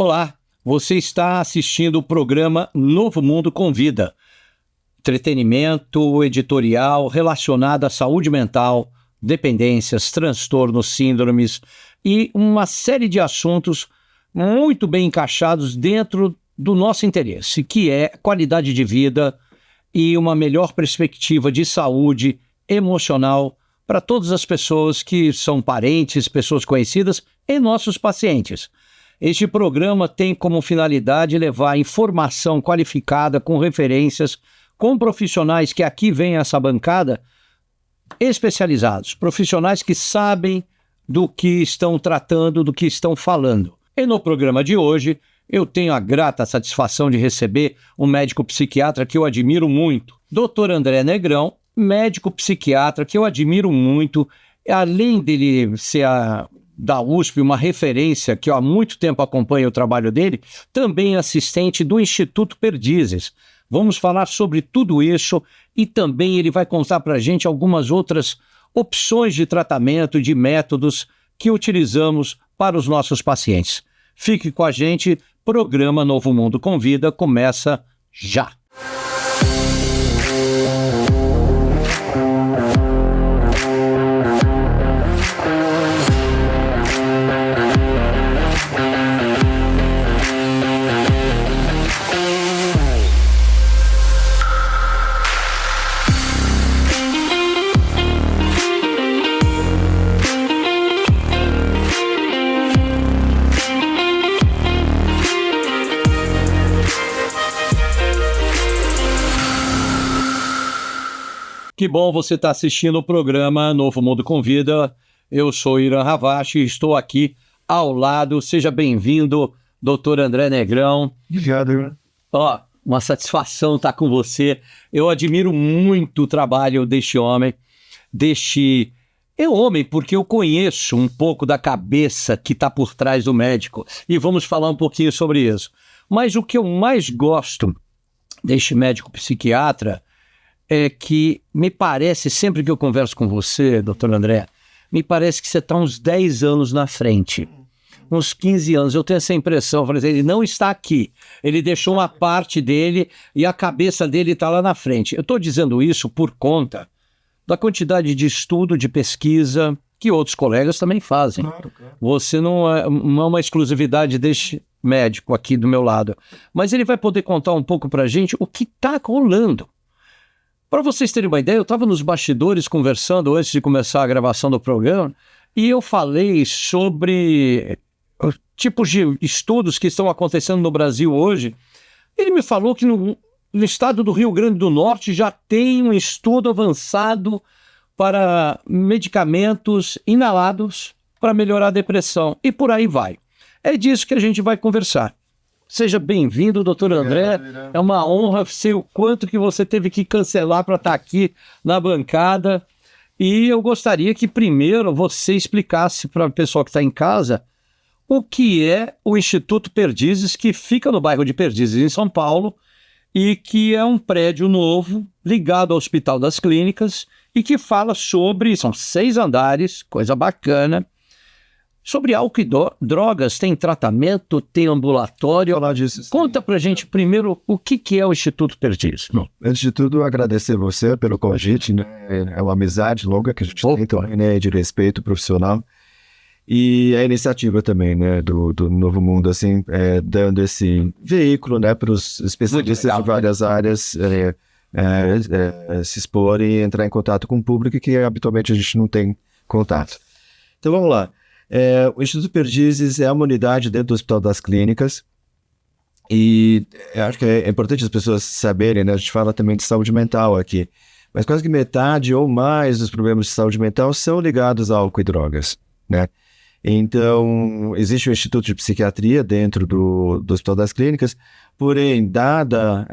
Olá, você está assistindo o programa Novo Mundo Convida. Entretenimento editorial relacionado à saúde mental, dependências, transtornos, síndromes e uma série de assuntos muito bem encaixados dentro do nosso interesse, que é qualidade de vida e uma melhor perspectiva de saúde emocional para todas as pessoas que são parentes, pessoas conhecidas e nossos pacientes. Este programa tem como finalidade levar informação qualificada com referências, com profissionais que aqui vêm a essa bancada especializados, profissionais que sabem do que estão tratando, do que estão falando. E no programa de hoje, eu tenho a grata satisfação de receber um médico psiquiatra que eu admiro muito, Dr. André Negrão, médico psiquiatra que eu admiro muito, além dele ser da USP, uma referência que eu há muito tempo acompanho o trabalho dele, também assistente do Instituto Perdizes. Vamos falar sobre tudo isso e também ele vai contar para a gente algumas outras opções de tratamento, de métodos que utilizamos para os nossos pacientes. Fique com a gente, programa Novo Mundo Convida começa já. Que bom você estar assistindo o programa Novo Mundo Convida. Eu sou Irã Ravache e estou aqui ao lado. Seja bem-vindo, Dr. André Negrão. Obrigado, Irã. Uma satisfação estar com você. Eu admiro muito o trabalho deste homem. É homem porque eu conheço um pouco da cabeça que está por trás do médico. E vamos falar um pouquinho sobre isso. Mas o que eu mais gosto deste médico psiquiatra é que me parece, sempre que eu converso com você, doutor André, me parece que você está uns 10 anos na frente, uns 15 anos. Eu tenho essa impressão, ele não está aqui, ele deixou uma parte dele e a cabeça dele está lá na frente. Eu estou dizendo isso por conta da quantidade de estudo, de pesquisa que outros colegas também fazem. Claro. Você não é uma exclusividade deste médico aqui do meu lado, mas ele vai poder contar um pouco para a gente o que está rolando. Para vocês terem uma ideia, eu estava nos bastidores conversando antes de começar a gravação do programa e eu falei sobre tipos de estudos que estão acontecendo no Brasil hoje. Ele me falou que no estado do Rio Grande do Norte já tem um estudo avançado para medicamentos inalados para melhorar a depressão e por aí vai. É disso que a gente vai conversar. Seja bem-vindo, doutor André. É uma honra ser o quanto que você teve que cancelar para estar aqui na bancada. E eu gostaria que primeiro você explicasse para o pessoal que está em casa o que é o Instituto Perdizes, que fica no bairro de Perdizes, em São Paulo, e que é um prédio novo ligado ao Hospital das Clínicas e que fala sobre, são 6 andares, coisa bacana, sobre álcool e drogas, tem tratamento, tem ambulatório. Falar disso, conta pra gente primeiro o que é o Instituto Perdizes. Bom, antes de tudo, agradecer você pelo convite, né? É uma amizade longa que a gente tem também, né? De respeito profissional. E a iniciativa também, né? Do Novo Mundo, assim, dando esse veículo, né? Para os especialistas de várias áreas se exporem e entrar em contato com o público que habitualmente a gente não tem contato. Então, vamos lá. O Instituto Perdizes é uma unidade dentro do Hospital das Clínicas e acho que é importante as pessoas saberem, né? A gente fala também de saúde mental aqui, mas quase que metade ou mais dos problemas de saúde mental são ligados a álcool e drogas, né? Então, existe um Instituto de Psiquiatria dentro do Hospital das Clínicas, porém, dada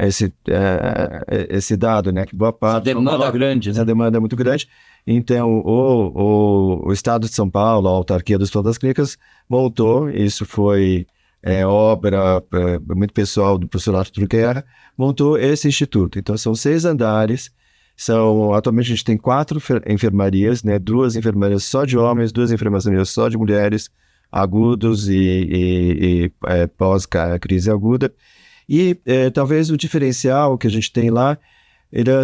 esse dado, né, que boa parte... A demanda grande, né? Essa demanda é muito grande. Então, o Estado de São Paulo, a autarquia do Hospital das Clínicas, montou, isso foi obra muito pessoal do professor Arthur Guerra, montou esse instituto. Então, são 6 andares, atualmente a gente tem 4 enfermarias, né, 2 enfermarias só de homens, 2 enfermarias só de mulheres, agudos e pós-crise aguda. E talvez o diferencial que a gente tem lá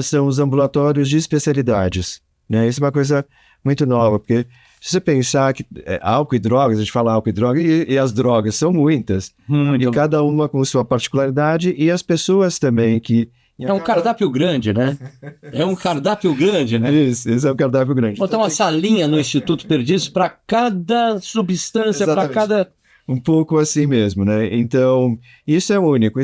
são os ambulatórios de especialidades, né? Isso é uma coisa muito nova, porque se você pensar que álcool e drogas, a gente fala álcool e drogas, e as drogas são muitas, e cada uma com sua particularidade, e as pessoas também que... É um cardápio grande, né? É um cardápio grande, né? Isso, esse é um cardápio grande. Botar uma salinha no Instituto Perdizes para cada substância, para cada... Um pouco assim mesmo, né? Então, isso é único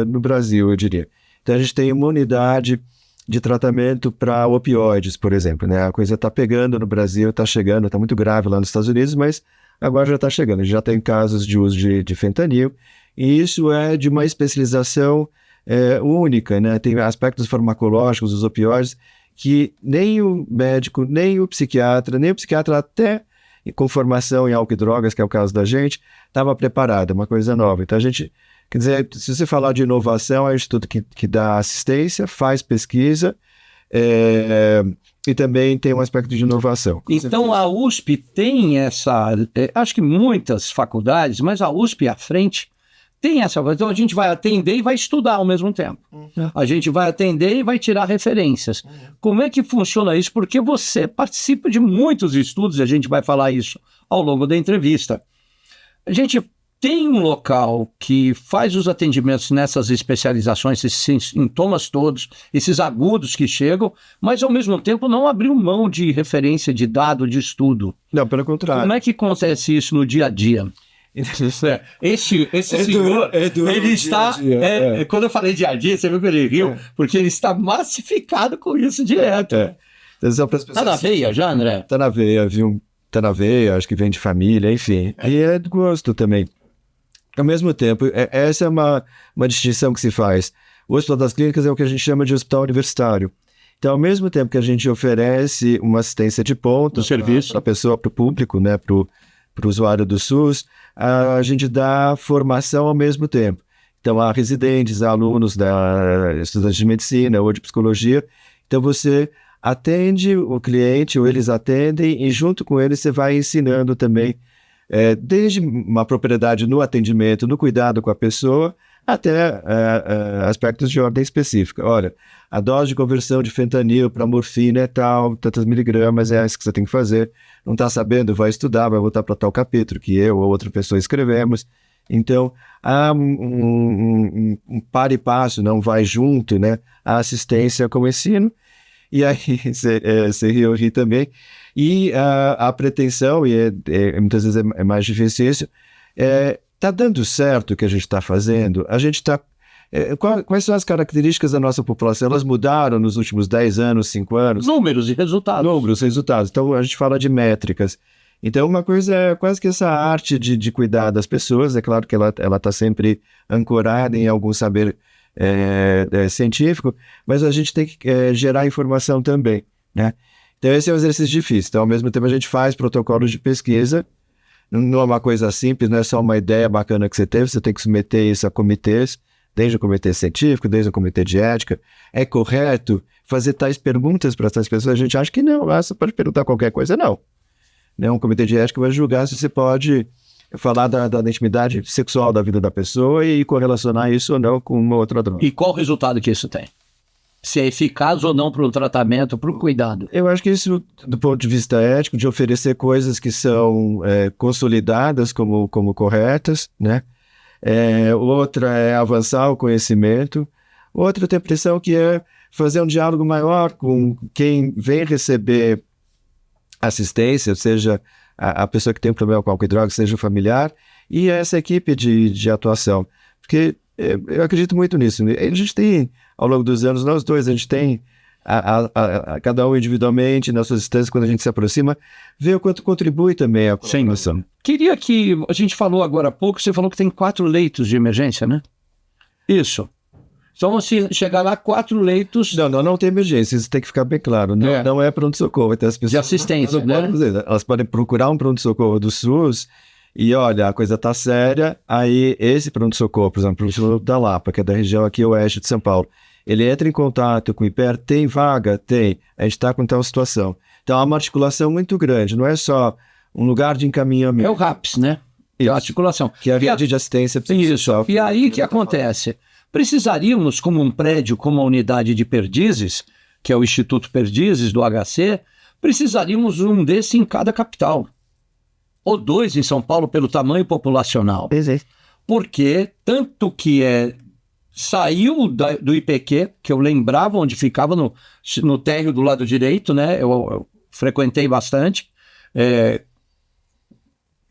no Brasil, eu diria. Então, a gente tem uma unidade de tratamento para opioides, por exemplo, né? A coisa está pegando no Brasil, está chegando, está muito grave lá nos Estados Unidos, mas agora já está chegando. A gente já tem casos de uso de fentanil, e isso é de uma especialização única, né? Tem aspectos farmacológicos dos opioides que nem o médico, nem o psiquiatra até com formação em álcool e drogas, que é o caso da gente, estava preparado, é uma coisa nova. Então a gente, quer dizer, se você falar de inovação, é um instituto que dá assistência, faz pesquisa, e também tem um aspecto de inovação. Então a USP tem essa, acho que muitas faculdades, mas a USP à frente tem essa. Então a gente vai atender e vai estudar ao mesmo tempo. A gente vai atender e vai tirar referências. Como é que funciona isso? Porque você participa de muitos estudos, e a gente vai falar isso ao longo da entrevista. A gente tem um local que faz os atendimentos nessas especializações, esses sintomas todos, esses agudos que chegam, mas ao mesmo tempo não abriu mão de referência, de dado, de estudo. Não, pelo contrário. Como é que acontece isso no dia a dia? Esse senhor, ele está... Quando eu falei dia a dia, você viu que ele riu, porque ele está massificado com isso direto. Tá na veia já, André? Tá na veia, viu? Tá na veia, acho que vem de família, enfim. E é do gosto também. Ao mesmo tempo, essa é uma distinção que se faz. O Hospital das Clínicas é o que a gente chama de hospital universitário. Então, ao mesmo tempo que a gente oferece uma assistência de ponta para a pessoa, para o público, né, para o usuário do SUS, a gente dá formação ao mesmo tempo. Então, há residentes, há alunos, estudantes de medicina ou de psicologia. Então, você atende o cliente, ou eles atendem, e junto com eles você vai ensinando também, desde uma propriedade no atendimento, no cuidado com a pessoa, até aspectos de ordem específica. Olha, a dose de conversão de fentanil para morfina é tal, tantos miligramas, é isso que você tem que fazer. Não está sabendo? Vai estudar, vai voltar para tal capítulo que eu ou outra pessoa escrevemos. Então, há um par e passo, não vai junto, né? A assistência com o ensino. E aí, você ri também. E a pretensão, e muitas vezes é mais difícil isso, está dando certo o que a gente está fazendo? A gente está... quais são as características da nossa população? Elas mudaram nos últimos 10 anos, 5 anos? Números e resultados. Números e resultados. Então, a gente fala de métricas. Então, uma coisa é quase que essa arte de cuidar das pessoas. É claro que ela está sempre ancorada em algum saber científico, mas a gente tem que gerar informação também, né? Então, esse é um exercício difícil. Então, ao mesmo tempo, a gente faz protocolos de pesquisa. Não é uma coisa simples, não é só uma ideia bacana que você teve, você tem que submeter isso a comitês, desde o comitê científico, desde o comitê de ética. É correto fazer tais perguntas para essas pessoas? A gente acha que não, você pode perguntar qualquer coisa, não. Um comitê de ética vai julgar se você pode falar da intimidade sexual da vida da pessoa e correlacionar isso ou não com uma outra droga. E qual o resultado que isso tem? Se é eficaz ou não para o tratamento, para o cuidado? Eu acho que isso, do ponto de vista ético, de oferecer coisas que são consolidadas como corretas, né? Outra é avançar o conhecimento. Outra, eu tenho a impressão que é fazer um diálogo maior com quem vem receber assistência, seja a pessoa que tem um problema com álcool e drogas, seja o familiar, e essa equipe de atuação. Porque eu acredito muito nisso. A gente tem, ao longo dos anos, nós dois, a gente tem, cada um individualmente, nas suas instâncias, quando a gente se aproxima, vê o quanto contribui também a colaboração. Queria que, a gente falou agora há pouco, você falou que tem 4 leitos de emergência, né? Isso. Então, se chegar lá, 4 leitos... Não tem emergência, isso tem que ficar bem claro. Não é pronto-socorro. Então, as pessoas de assistência, né? Elas podem procurar um pronto-socorro do SUS e, olha, a coisa está séria, aí esse pronto-socorro, por exemplo, o pronto-socorro da Lapa, que é da região aqui oeste de São Paulo, ele entra em contato com o IPER, tem vaga? Tem. A gente está com tal situação. Então, há uma articulação muito grande, não é só um lugar de encaminhamento. É o RAPS, né? É a articulação. Que é a rede de assistência psicossocial. Isso. E aí o que acontece? Precisaríamos, como um prédio, como a unidade de Perdizes, que é o Instituto Perdizes do HC, precisaríamos um desse em cada capital. Ou 2 em São Paulo pelo tamanho populacional. Porque tanto que saiu do IPQ, que eu lembrava onde ficava, no térreo do lado direito, né? Eu frequentei bastante.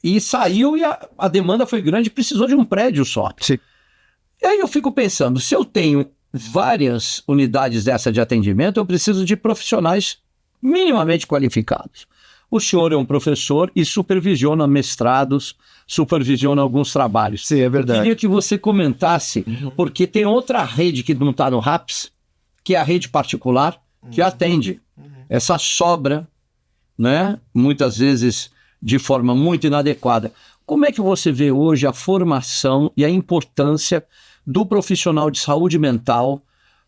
E saiu e a demanda foi grande, precisou de um prédio só. Sim. E aí eu fico pensando, se eu tenho várias unidades dessa de atendimento, eu preciso de profissionais minimamente qualificados. O senhor é um professor e supervisiona mestrados, supervisiona alguns trabalhos. Sim, é verdade. Eu queria que você comentasse, porque tem outra rede que não está no RAPS, que é a rede particular, que atende essa sobra, né? Muitas vezes de forma muito inadequada. Como é que você vê hoje a formação e a importância do profissional de saúde mental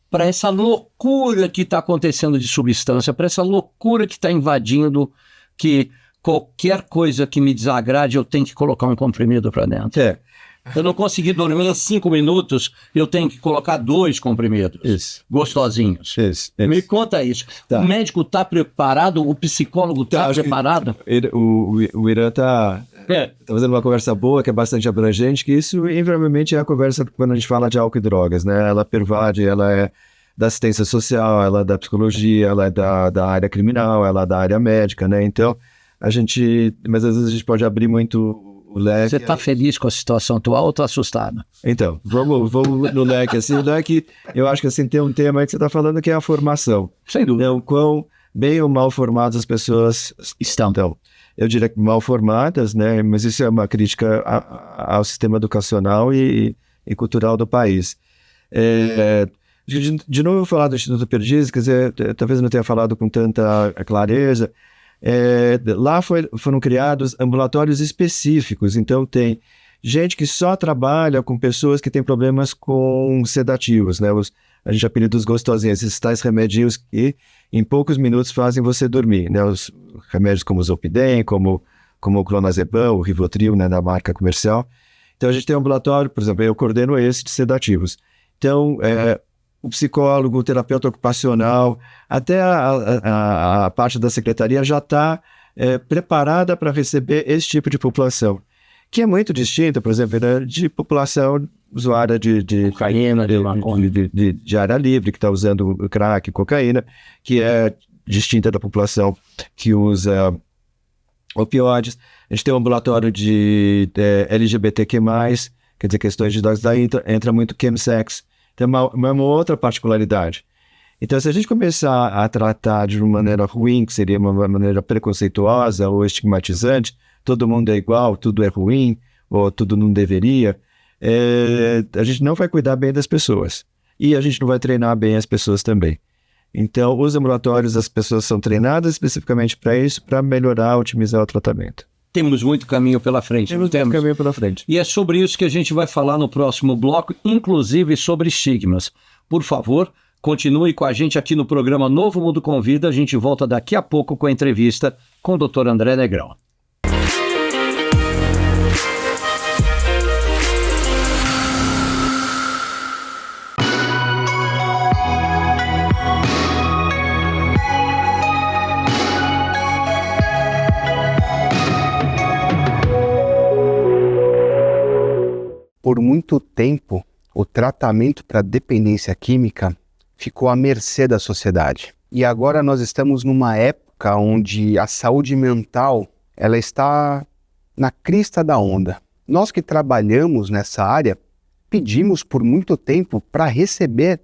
para essa loucura que está acontecendo de substância, para essa loucura que está invadindo, que qualquer coisa que me desagrade, eu tenho que colocar um comprimido para dentro. Eu não consegui dormir em 5 minutos, eu tenho que colocar 2 comprimidos. Gostosinhos. Me conta isso. Tá. O médico está preparado? O psicólogo está preparado? O Irã está fazendo uma conversa boa, que é bastante abrangente, que isso, invariavelmente, é a conversa quando a gente fala de álcool e drogas, né? Ela pervade, ela é da assistência social, ela é da psicologia, ela é da área criminal, ela é da área médica, né? Então, mas às vezes a gente pode abrir muito o leque. Você está feliz com a situação atual ou está assustado? Então, vamos no leque, assim, o leque, eu acho que assim, tem um tema aí que você está falando que é a formação. Sem dúvida. Então, quão bem ou mal formadas as pessoas estão. Então, eu diria que mal formadas, né? Mas isso é uma crítica ao sistema educacional e cultural do país. De novo, eu vou falar do Instituto Perdizes, quer dizer, talvez não tenha falado com tanta clareza. Lá foram criados ambulatórios específicos, então tem gente que só trabalha com pessoas que têm problemas com sedativos, né? A gente apelida os gostosinhos, esses tais remedinhos que em poucos minutos fazem você dormir, né? Os remédios como o Zolpidem, como o Clonazepam, o Rivotril, né, da marca comercial. Então a gente tem um ambulatório, por exemplo, eu coordeno esse de sedativos. Então, o psicólogo, o terapeuta ocupacional, até a parte da secretaria já está preparada para receber esse tipo de população, que é muito distinta, por exemplo, de população usuária de cocaína, de área livre, que está usando crack, cocaína, que é distinta da população que usa opioides. A gente tem um ambulatório de LGBTQ+, quer dizer, questões de drogas, daí entra muito chemsex. Tem uma outra particularidade. Então, se a gente começar a tratar de uma maneira ruim, que seria uma maneira preconceituosa ou estigmatizante, todo mundo é igual, tudo é ruim, ou tudo não deveria, a gente não vai cuidar bem das pessoas. E a gente não vai treinar bem as pessoas também. Então, os ambulatórios, as pessoas são treinadas especificamente para isso, para melhorar, otimizar o tratamento. Temos muito caminho pela frente. Temos muito caminho pela frente. E é sobre isso que a gente vai falar no próximo bloco, inclusive sobre estigmas. Por favor, continue com a gente aqui no programa Novo Mundo Convida. A gente volta daqui a pouco com a entrevista com o Dr. André Negrão. Por muito tempo, o tratamento para dependência química ficou à mercê da sociedade. E agora nós estamos numa época onde a saúde mental ela está na crista da onda. Nós que trabalhamos nessa área pedimos por muito tempo para receber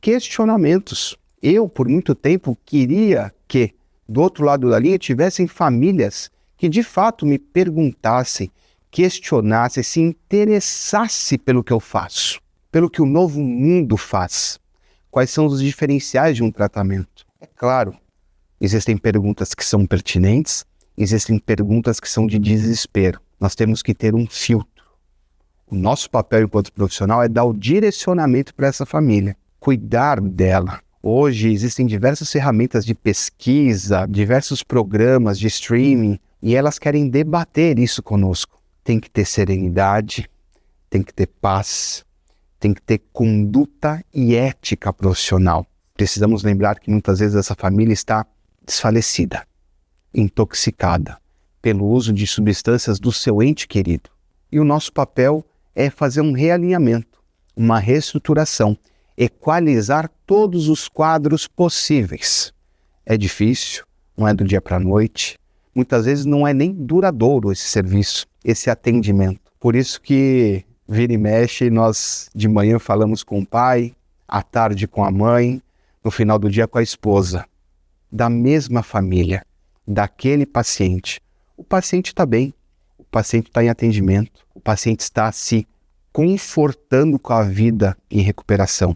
questionamentos. Eu, por muito tempo, queria que do outro lado da linha tivessem famílias que de fato me perguntassem, questionasse, se interessasse pelo que eu faço, pelo que o Novo Mundo faz. Quais são os diferenciais de um tratamento? É claro, existem perguntas que são pertinentes, existem perguntas que são de desespero. Nós temos que ter um filtro. O nosso papel enquanto profissional é dar o direcionamento para essa família, cuidar dela. Hoje existem diversas ferramentas de pesquisa, diversos programas de streaming, e elas querem debater isso conosco. Tem que ter serenidade, tem que ter paz, tem que ter conduta e ética profissional. Precisamos lembrar que muitas vezes essa família está desfalecida, intoxicada pelo uso de substâncias do seu ente querido. E o nosso papel é fazer um realinhamento, uma reestruturação, equalizar todos os quadros possíveis. É difícil, não é do dia para a noite, muitas vezes não é nem duradouro esse serviço, esse atendimento. Por isso que vira e mexe, nós de manhã falamos com o pai, à tarde com a mãe, no final do dia com a esposa, da mesma família, daquele paciente. O paciente está bem, o paciente está em atendimento, o paciente está se confortando com a vida em recuperação,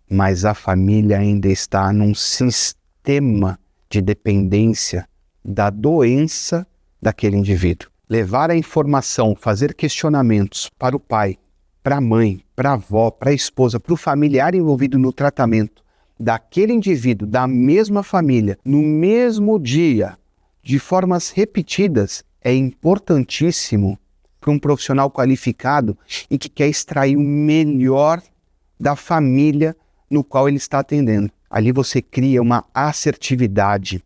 mas a família ainda está num sistema de dependência da doença daquele indivíduo. Levar a informação, fazer questionamentos para o pai, para a mãe, para a avó, para a esposa, para o familiar envolvido no tratamento daquele indivíduo, da mesma família, no mesmo dia, de formas repetidas, é importantíssimo para um profissional qualificado e que quer extrair o melhor da família no qual ele está atendendo. Ali você cria uma assertividade,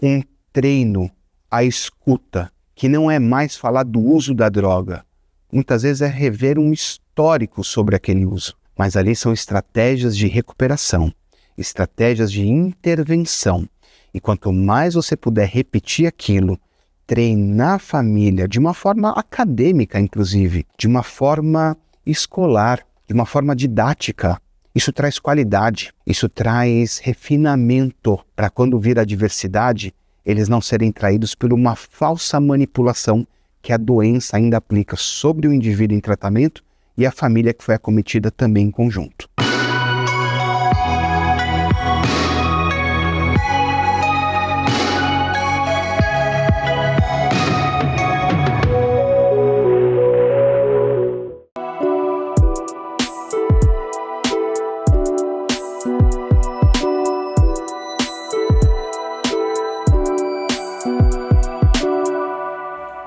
um treino à escuta, que não é mais falar do uso da droga. Muitas vezes é rever um histórico sobre aquele uso. Mas ali são estratégias de recuperação, estratégias de intervenção. E quanto mais você puder repetir aquilo, treinar a família de uma forma acadêmica, inclusive, de uma forma escolar, de uma forma didática, isso traz qualidade, isso traz refinamento para quando vir a adversidade, eles não serem traídos por uma falsa manipulação que a doença ainda aplica sobre o indivíduo em tratamento e a família que foi acometida também em conjunto.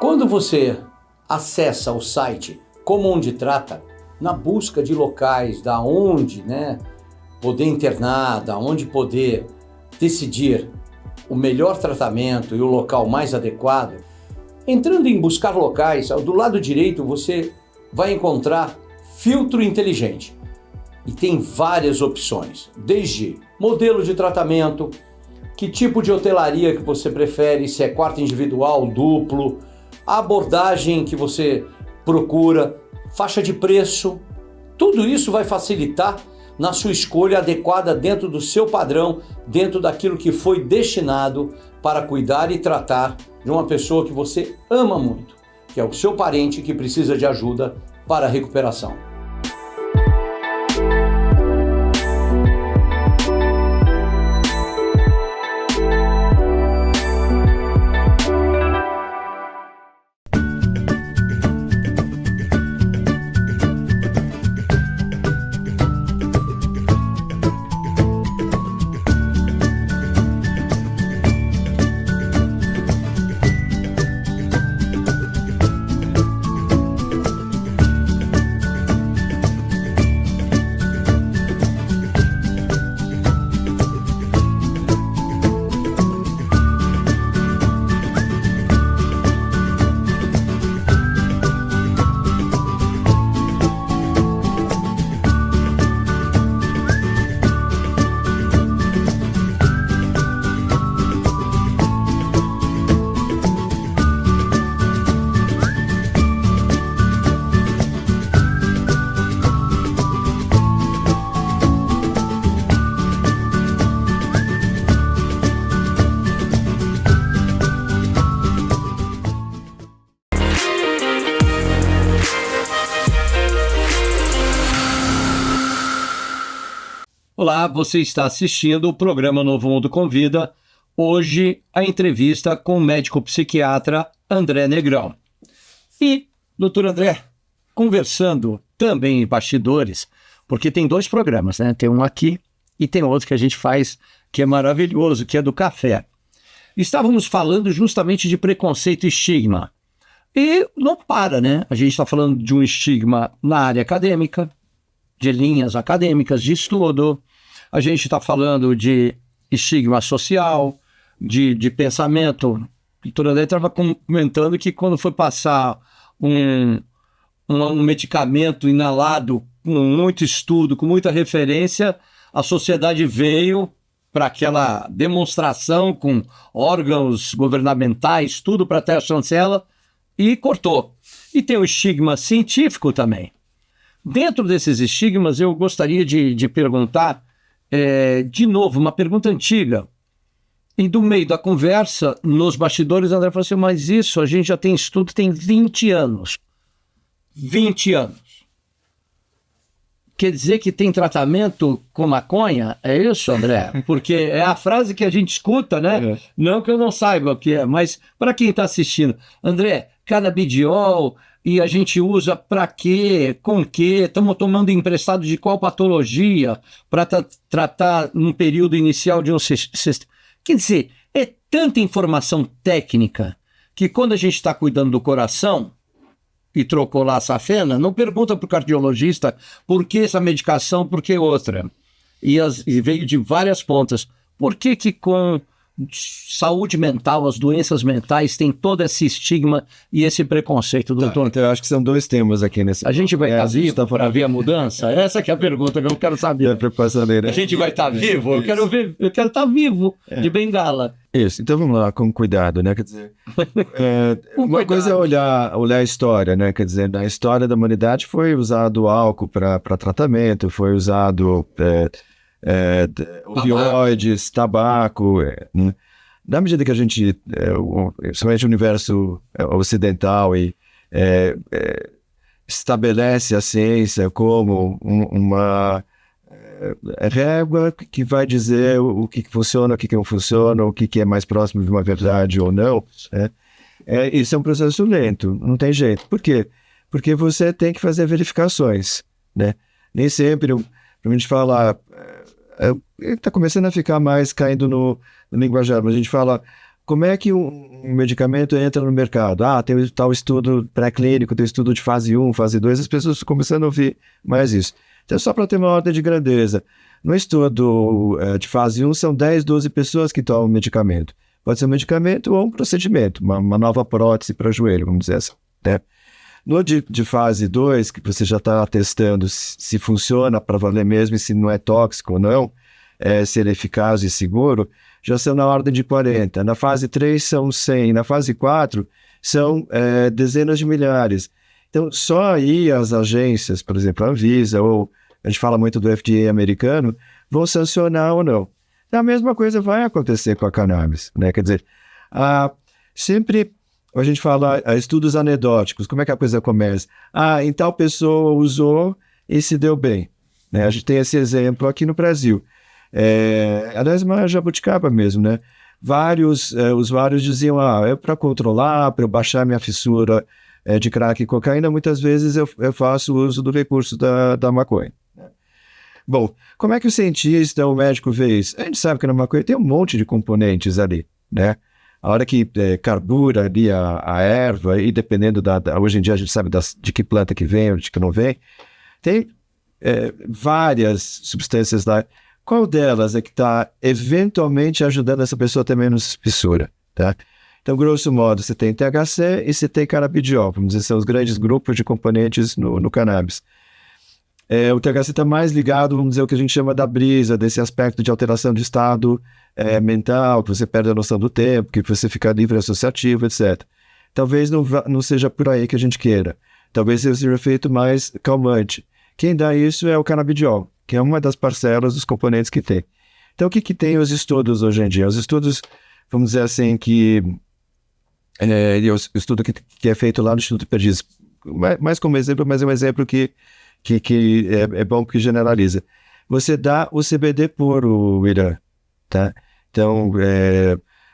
Quando você acessa o site Como Onde Trata, na busca de locais da onde poder internar, da onde poder decidir o melhor tratamento e o local mais adequado, entrando em buscar locais, do lado direito você vai encontrar filtro inteligente. E tem várias opções, desde modelo de tratamento, que tipo de hotelaria que você prefere, se é quarto individual, duplo, a abordagem que você procura, faixa de preço, tudo isso vai facilitar na sua escolha adequada dentro do seu padrão, dentro daquilo que foi destinado para cuidar e tratar de uma pessoa que você ama muito, que é o seu parente que precisa de ajuda para a recuperação. Olá, você está assistindo o programa Novo Mundo Convida. Hoje, a entrevista com o médico psiquiatra André Negrão. E, doutor André, conversando também em bastidores, porque tem dois programas, né? Tem um aqui e tem outro que a gente faz que é maravilhoso, que é do café. estávamos falando justamente de preconceito e estigma. E não para, né? A gente está falando de um estigma na área acadêmica, de linhas acadêmicas, de estudo. A gente está falando de estigma social, de pensamento. O doutor André estava comentando que quando foi passar um medicamento inalado com muito estudo, com muita referência, a sociedade veio para aquela demonstração com órgãos governamentais, tudo para ter a chancela, e cortou. E tem o estigma científico também. Dentro desses estigmas, eu gostaria de perguntar, de novo, uma pergunta antiga. E do meio da conversa, nos bastidores, André falou assim, mas isso a gente já tem estudo, tem 20 anos. 20 anos. Quer dizer que tem tratamento com maconha? É isso, André? Porque é a frase que a gente escuta, né? É. Não que eu não saiba o que é, mas para quem está assistindo. André, canabidiol, e a gente usa para quê? Com quê? Estamos tomando emprestado de qual patologia para tratar num período inicial de um... Quer dizer, é tanta informação técnica que quando a gente está cuidando do coração e trocou lá a safena, não pergunta para o cardiologista por que essa medicação, por que outra. E veio de várias pontas. Por que com saúde mental, as doenças mentais, tem todo esse estigma e esse preconceito, doutor? Então eu acho que são dois temas aqui nesse... A gente vai estar vivo para ver a mudança? Essa que é a pergunta que eu quero saber. A gente vai estar vivo? Eu quero estar vivo, de bengala. Isso, então vamos lá, com cuidado, né? Quer dizer, uma coisa é olhar a história, né? Quer dizer, na história da humanidade foi usado álcool para tratamento, foi usado opioides, tabaco, né? Na medida que a gente, principalmente o universo ocidental, estabelece a ciência como uma régua que vai dizer o que funciona, o que não funciona, o que é mais próximo de uma verdade ou não, né? Isso é um processo lento, não tem jeito. Por quê? Porque você tem que fazer verificações, né? Nem sempre, para a gente falar, está começando a ficar mais caindo no linguajar, mas a gente fala, como é que um medicamento entra no mercado? Tem tal estudo pré-clínico, tem estudo de fase 1, fase 2, as pessoas estão começando a ouvir mais isso. Então, só para ter uma ordem de grandeza, no estudo de fase 1 são 10, 12 pessoas que tomam medicamento. Pode ser um medicamento ou um procedimento, uma nova prótese para joelho, vamos dizer assim, né? No de fase 2, que você já está testando se funciona para valer mesmo e se não é tóxico ou não, se ele é eficaz e seguro, já são na ordem de 40. Na fase 3 são 100. Na fase 4 são dezenas de milhares. Então, só aí as agências, por exemplo, a Anvisa, ou a gente fala muito do FDA americano, vão sancionar ou não. A mesma coisa vai acontecer com a cannabis, né? Quer dizer, sempre a gente fala estudos anedóticos, como é que a coisa começa? Em tal pessoa usou e se deu bem, né? A gente tem esse exemplo aqui no Brasil. Aliás, uma jabuticaba mesmo, né? Vários usuários diziam, é para controlar, para eu baixar minha fissura de crack e cocaína, muitas vezes eu faço uso do recurso da maconha. Bom, como é que o cientista, o médico vê isso? A gente sabe que na maconha tem um monte de componentes ali, né? A hora que carbura ali a erva, e dependendo hoje em dia a gente sabe de que planta que vem ou de que não vem, tem várias substâncias lá. Qual delas é que está eventualmente ajudando essa pessoa a ter menos fissura, tá? Então, grosso modo, você tem THC e você tem canabidiol, vamos dizer, são os grandes grupos de componentes no cannabis. O THC está mais ligado, vamos dizer, o que a gente chama da brisa, desse aspecto de alteração de estado mental, que você perde a noção do tempo, que você fica livre associativo, etc. Talvez não seja por aí que a gente queira. Talvez seja um efeito mais calmante. Quem dá isso é o canabidiol, que é uma das parcelas dos componentes que tem. Então, o que tem os estudos hoje em dia? Os estudos, vamos dizer assim, que... o estudo que é feito lá no Instituto Perdizes, mais como exemplo, mas é um exemplo que é bom que generaliza. Você dá o CBD puro, Irã, tá? Então,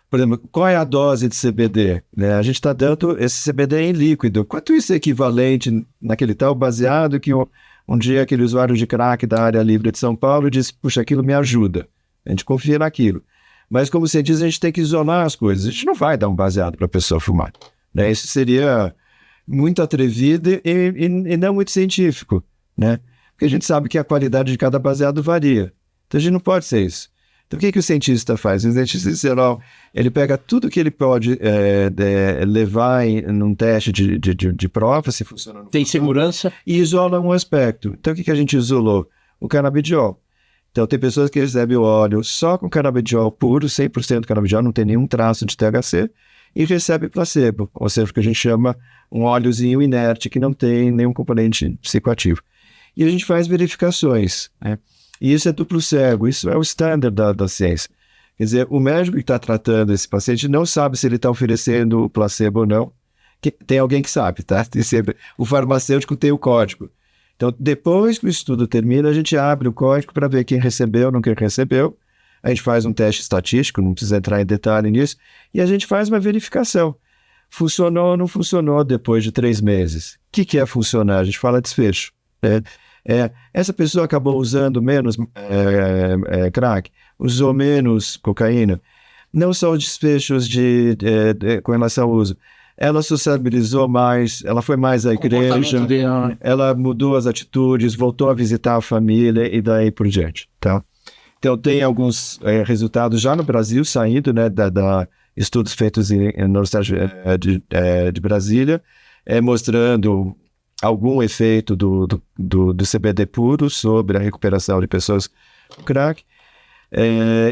por exemplo, qual é a dose de CBD? Né? A gente está dando esse CBD em líquido. Quanto isso é equivalente naquele tal baseado que um dia aquele usuário de crack da área livre de São Paulo disse, puxa, aquilo me ajuda. A gente confia naquilo. Mas como cientista a gente tem que isolar as coisas. A gente não vai dar um baseado para a pessoa fumar, né? Isso seria muito atrevido e não muito científico, né? Porque a gente sabe que a qualidade de cada baseado varia. Então a gente não pode ser isso. Então o que o cientista faz? O cientista, ele pega tudo que ele pode levar num teste de prova, se funciona. Tem segurança. E isola um aspecto. Então o que a gente isolou? O canabidiol. Então tem pessoas que recebem o óleo só com canabidiol puro, 100% canabidiol, não tem nenhum traço de THC, e recebe placebo, ou seja, o que a gente chama um óleozinho inerte, que não tem nenhum componente psicoativo. E a gente faz verificações, né? E isso é duplo cego, isso é o standard da ciência. Quer dizer, o médico que está tratando esse paciente não sabe se ele está oferecendo o placebo ou não. Tem alguém que sabe, tá? O farmacêutico tem o código. Então, depois que o estudo termina, a gente abre o código para ver quem recebeu, não quem recebeu. A gente faz um teste estatístico, não precisa entrar em detalhe nisso, e a gente faz uma verificação. Funcionou ou não funcionou depois de 3 meses? O que é funcionar? A gente fala desfecho, né? Essa pessoa acabou usando menos crack, usou menos cocaína. Não só os desfechos com relação ao uso. Ela sociabilizou mais, ela foi mais à igreja, ela mudou as atitudes, voltou a visitar a família e daí por diante. Tá? Então tem alguns resultados já no Brasil saindo, né, da estudos feitos na Universidade de Brasília, mostrando algum efeito do CBD puro sobre a recuperação de pessoas com crack.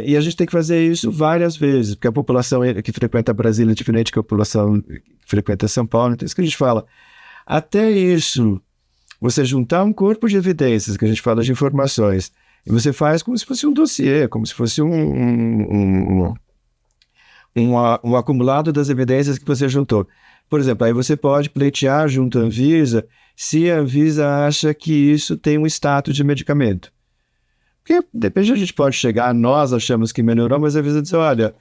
E a gente tem que fazer isso várias vezes, porque a população que frequenta Brasília é diferente da população que frequenta São Paulo. Então, isso que a gente fala. Até isso, você juntar um corpo de evidências, que a gente fala de informações, e você faz como se fosse um dossiê, como se fosse um acumulado das evidências que você juntou. Por exemplo, aí você pode pleitear junto à Anvisa se a Anvisa acha que isso tem um status de medicamento. Porque depende, a gente pode chegar, nós achamos que melhorou, mas a Anvisa diz, olha,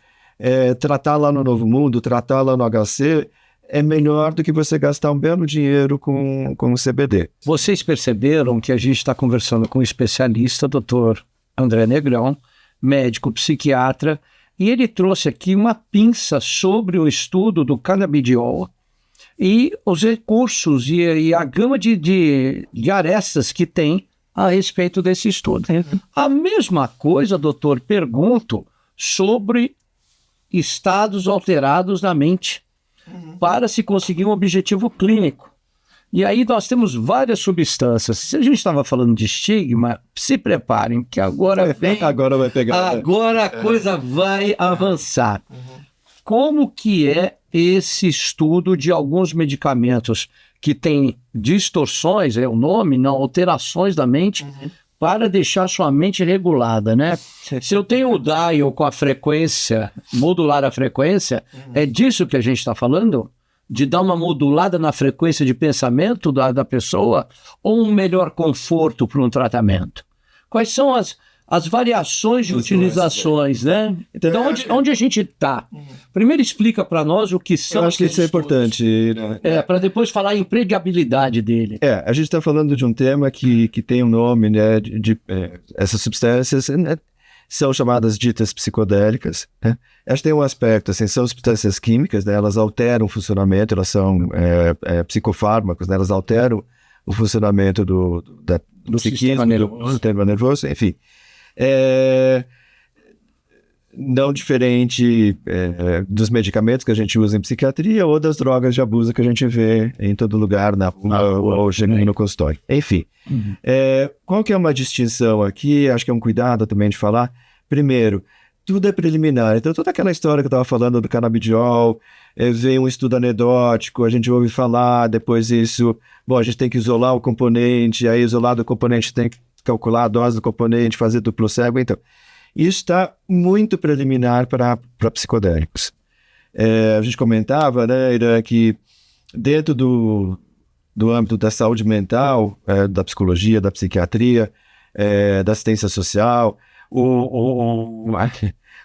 tratar lá no Novo Mundo, tratar lá no HC, é melhor do que você gastar um belo dinheiro com o CBD. Vocês perceberam que a gente está conversando com um especialista, Dr. André Negrão, médico psiquiatra, e ele trouxe aqui uma pinça sobre o estudo do canabidiol e os recursos e a gama de arestas que tem a respeito desse estudo. A mesma coisa, doutor, pergunto sobre estados alterados na mente para se conseguir um objetivo clínico. E aí nós temos várias substâncias. Se a gente estava falando de estigma, se preparem, que agora vem... Agora vai pegar. Agora a coisa vai avançar. Como que é esse estudo de alguns medicamentos que têm distorções, é o nome, não, alterações da mente, para deixar sua mente regulada, né? Se eu tenho o dial com a frequência, modular a frequência, é disso que a gente está falando? De dar uma modulada na frequência de pensamento da pessoa ou um melhor conforto para um tratamento? Quais são as variações de utilizações, né? Então, onde a gente está? Primeiro explica para nós o que são... Eu acho que isso é importante, né? Para depois falar a empregabilidade dele. A gente está falando de um tema que tem um nome, né? Essas substâncias, né, são chamadas ditas psicodélicas, né? Elas têm um aspecto, assim, são substâncias químicas, né? Elas alteram o funcionamento, elas são psicofármacos, né? Elas alteram o funcionamento do sistema nervoso. do sistema nervoso, enfim. Não diferente dos medicamentos que a gente usa em psiquiatria ou das drogas de abuso que a gente vê em todo lugar, na rua ou chegando no consultório. Enfim, qual que é uma distinção aqui? Acho que é um cuidado também de falar. Primeiro, tudo é preliminar. Então, toda aquela história que eu estava falando do canabidiol, vem um estudo anedótico, a gente ouve falar, depois isso... Bom, a gente tem que isolar o componente, aí isolado o componente tem que calcular a dose do componente, fazer duplo cego, então... Isso está muito preliminar para psicodélicos. A gente comentava, né, Irã, que dentro do âmbito da saúde mental, da psicologia, da psiquiatria, da assistência social,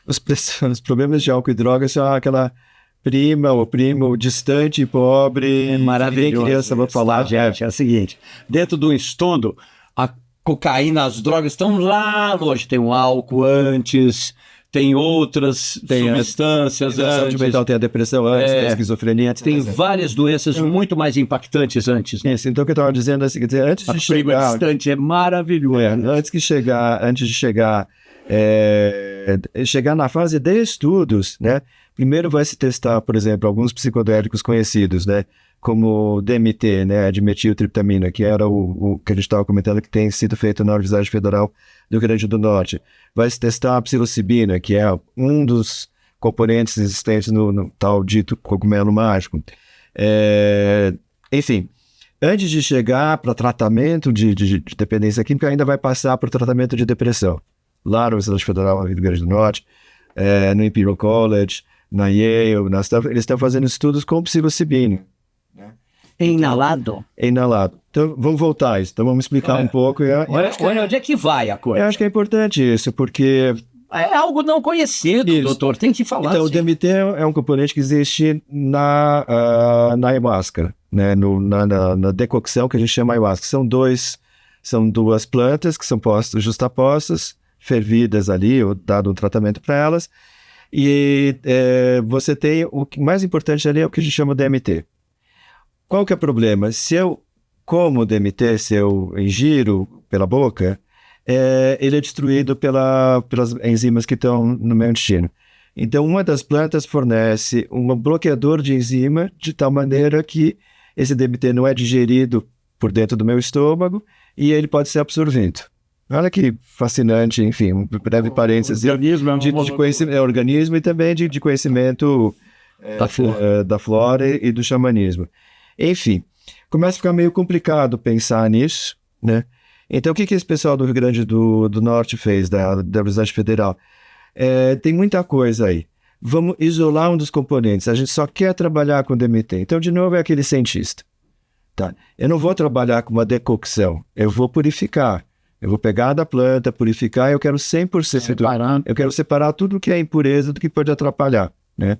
os problemas de álcool e drogas são aquela prima ou primo distante e pobre. Maravilhoso. Criança, vou falar, gente, é o seguinte, dentro do estudo, a cocaína, as drogas estão lá longe, tem o álcool antes, tem outras substâncias A saúde mental tem a depressão antes, tem a esquizofrenia, etc. Tem várias doenças muito mais impactantes antes. Isso, então o que eu estava dizendo é o seguinte, antes de chegar... Distante, é maravilhoso. Antes de chegar na fase de estudos, né? Primeiro vai se testar, por exemplo, alguns psicodélicos conhecidos, né? Como DMT, né? Dimetiltriptamina, que era o que a gente estava comentando, que tem sido feito na Universidade Federal do Rio Grande do Norte. Vai se testar a psilocibina, que é um dos componentes existentes no tal dito cogumelo mágico. Enfim, antes de chegar para tratamento de dependência química, ainda vai passar para o tratamento de depressão. Lá na Universidade Federal do Rio Grande do Norte, no Imperial College, na Yale, eles estão fazendo estudos com psilocibina. É inalado? É inalado. Então, vamos voltar a isso. Então, vamos explicar um pouco. Olha onde é que vai a coisa. Eu acho que é importante isso, porque... É algo não conhecido, doutor. Tem que falar Então, assim. o DMT é um componente que existe na ayahuasca, né? Na decocção que a gente chama ayahuasca. São duas plantas que são justapostas, fervidas ali, ou dado um tratamento para elas. E você tem... O mais importante ali é o que a gente chama de DMT. Qual que é o problema? Se eu como DMT, se eu ingiro pela boca, ele é destruído pelas enzimas que estão no meu intestino. Então, uma das plantas fornece um bloqueador de enzima de tal maneira que esse DMT não é digerido por dentro do meu estômago e ele pode ser absorvido. Olha que fascinante, enfim, um breve parênteses. Organismo de conhecimento, organismo e também de conhecimento da flora e do xamanismo. Enfim, começa a ficar meio complicado pensar nisso, né? Então, o que esse pessoal do Rio Grande do Norte fez, da Universidade Federal? Tem muita coisa aí. Vamos isolar um dos componentes. A gente só quer trabalhar com DMT. Então, de novo, é aquele cientista. Tá? Eu não vou trabalhar com uma decocção. Eu vou purificar. Eu vou pegar da planta, purificar. Eu quero 100%. Eu quero separar tudo que é impureza do que pode atrapalhar, né?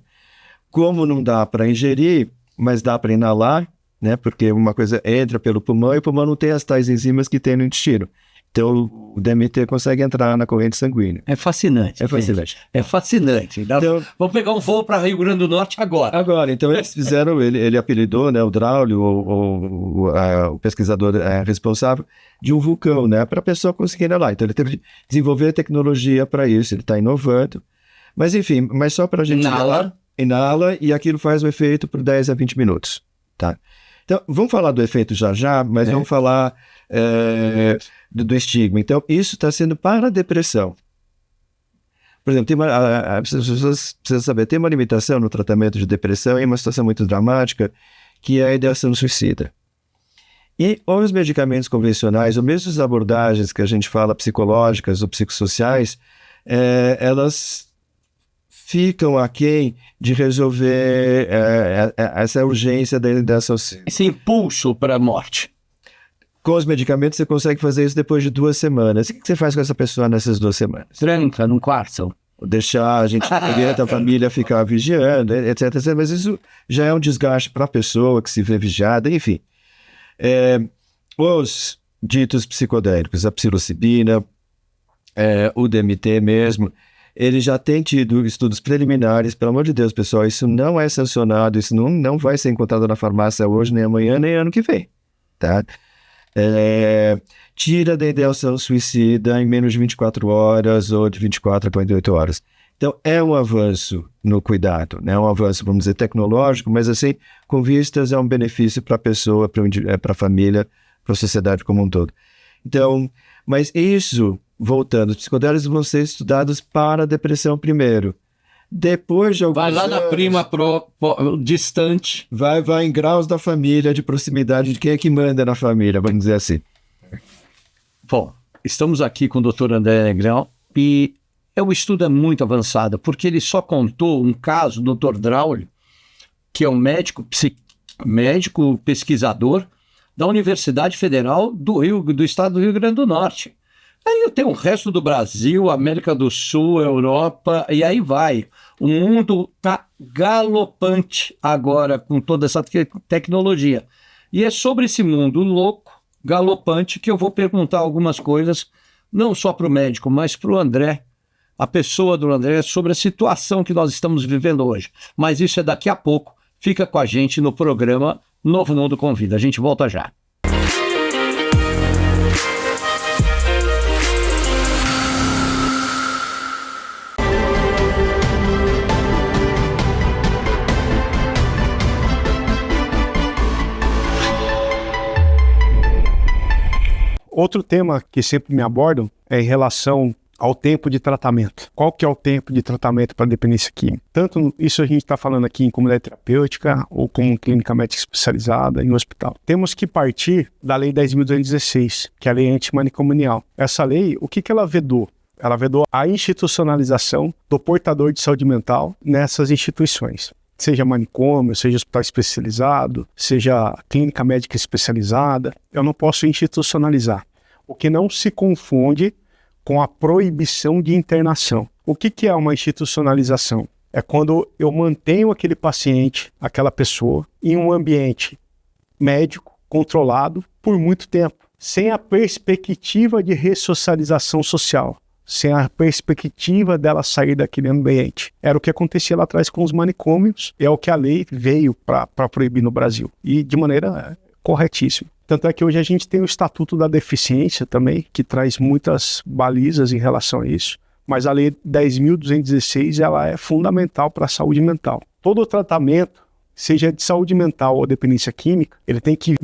Como não dá para ingerir, mas dá para inalar, né? Porque uma coisa entra pelo pulmão e o pulmão não tem as tais enzimas que tem no intestino. Então, o DMT consegue entrar na corrente sanguínea. É fascinante. É fascinante. É fascinante. Então, vamos pegar um voo para Rio Grande do Norte agora. Então, eles fizeram, ele apelidou, né, o Draulio, o pesquisador responsável, de um vulcão, né? Para a pessoa conseguir ir lá. Então, ele teve que desenvolver tecnologia para isso, ele está inovando. Mas, enfim, só para a gente... Inala e aquilo faz o efeito por 10 a 20 minutos, tá? Então, vamos falar do efeito já, mas vamos falar do estigma. Então, isso está sendo para a depressão. Por exemplo, as pessoas precisam saber, tem uma limitação no tratamento de depressão em uma situação muito dramática, que é a ideação suicida. E os medicamentos convencionais, ou mesmo as abordagens que a gente fala psicológicas ou psicossociais, elas ficam aquém de resolver essa urgência da ideação suicida. Esse impulso para a morte. Com os medicamentos você consegue fazer isso depois de 2 semanas. O que você faz com essa pessoa nessas 2 semanas? Tranca num quarto. Deixar a gente, a família ficar vigiando, etc. Mas isso já é um desgaste para a pessoa que se vê vigiada, enfim. Os ditos psicodélicos, a psilocibina, o DMT mesmo, ele já tem tido estudos preliminares. Pelo amor de Deus, pessoal, isso não é sancionado, isso não vai ser encontrado na farmácia hoje, nem amanhã, nem ano que vem, tá? Tira da ideação suicida em menos de 24 horas ou de 24 a 48 horas. Então, é um avanço no cuidado, né? É um avanço, vamos dizer, tecnológico, mas assim, com vistas a um benefício para a pessoa, para a família, para a sociedade como um todo. Então, mas isso, voltando, os psicodélicos vão ser estudados para a depressão primeiro. Depois de alguns vai lá anos, na prima distante. Vai em graus da família, de proximidade, de quem é que manda na família, vamos dizer assim. Bom, estamos aqui com o Dr. André Negrão e o estudo é muito avançado, porque ele só contou um caso do Dr. Draulio, que é um médico pesquisador da Universidade Federal do Estado do Rio Grande do Norte. Aí tem o resto do Brasil, América do Sul, Europa, e aí vai. O mundo está galopante agora com toda essa tecnologia. E é sobre esse mundo louco, galopante, que eu vou perguntar algumas coisas, não só para o médico, mas para o André, a pessoa do André, sobre a situação que nós estamos vivendo hoje. Mas isso é daqui a pouco. Fica com a gente no programa Novo Mundo Convida. A gente volta já. Outro tema que sempre me abordam é em relação ao tempo de tratamento. Qual que é o tempo de tratamento para dependência química? Tanto isso a gente está falando aqui em comunidade terapêutica ou como em clínica médica especializada, em hospital. Temos que partir da Lei 10.216, que é a lei antimanicomial. Essa lei, o que ela vedou? Ela vedou a institucionalização do portador de saúde mental nessas instituições. Seja manicômio, seja hospital especializado, seja clínica médica especializada, eu não posso institucionalizar. O que não se confunde com a proibição de internação. O que é uma institucionalização? É quando eu mantenho aquele paciente, aquela pessoa, em um ambiente médico, controlado, por muito tempo, sem a perspectiva de ressocialização social, sem a perspectiva dela sair daquele ambiente. Era o que acontecia lá atrás com os manicômios, é o que a lei veio para proibir no Brasil, e de maneira corretíssima. Tanto é que hoje a gente tem o Estatuto da Deficiência também, que traz muitas balizas em relação a isso, mas a Lei 10.216 ela é fundamental para a saúde mental. Todo o tratamento, seja de saúde mental ou dependência química, ele tem que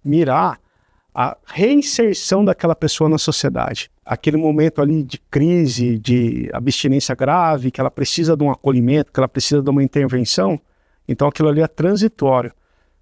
mirar a reinserção daquela pessoa na sociedade. Aquele momento ali de crise, de abstinência grave, que ela precisa de um acolhimento, que ela precisa de uma intervenção, então aquilo ali é transitório,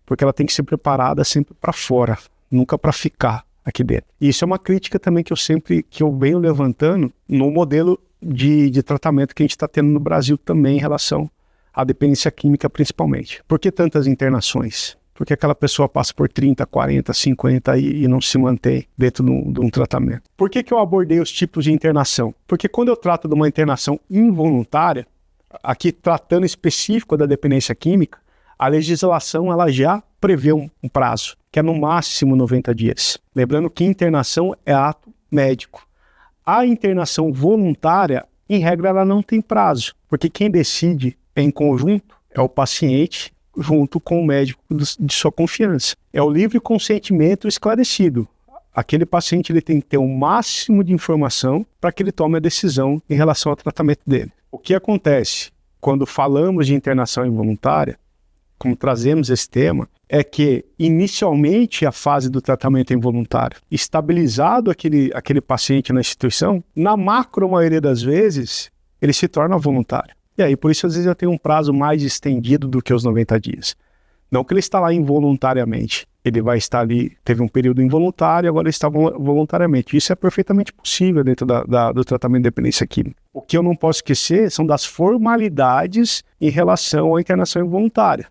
porque ela tem que ser preparada sempre para fora, nunca para ficar aqui dentro. E isso é uma crítica também que eu venho levantando no modelo de tratamento que a gente está tendo no Brasil também em relação à dependência química principalmente. Por que tantas internações? Porque aquela pessoa passa por 30, 40, 50 e não se mantém dentro de um tratamento. Por que eu abordei os tipos de internação? Porque quando eu trato de uma internação involuntária, aqui tratando específico da dependência química, a legislação ela já prevê um prazo, que é no máximo 90 dias. Lembrando que internação é ato médico. A internação voluntária, em regra, ela não tem prazo, porque quem decide em conjunto é o paciente junto com o médico de sua confiança. É o livre consentimento esclarecido. Aquele paciente ele tem que ter o máximo de informação para que ele tome a decisão em relação ao tratamento dele. O que acontece quando falamos de internação involuntária, como trazemos esse tema, é que inicialmente a fase do tratamento é involuntário. Estabilizado aquele paciente na instituição, na macro maioria das vezes, ele se torna voluntário. E aí, por isso, às vezes, eu tenho um prazo mais estendido do que os 90 dias. Não que ele está lá involuntariamente. Ele vai estar ali, teve um período involuntário, agora ele está voluntariamente. Isso é perfeitamente possível dentro do tratamento de dependência química. O que eu não posso esquecer são das formalidades em relação à internação involuntária.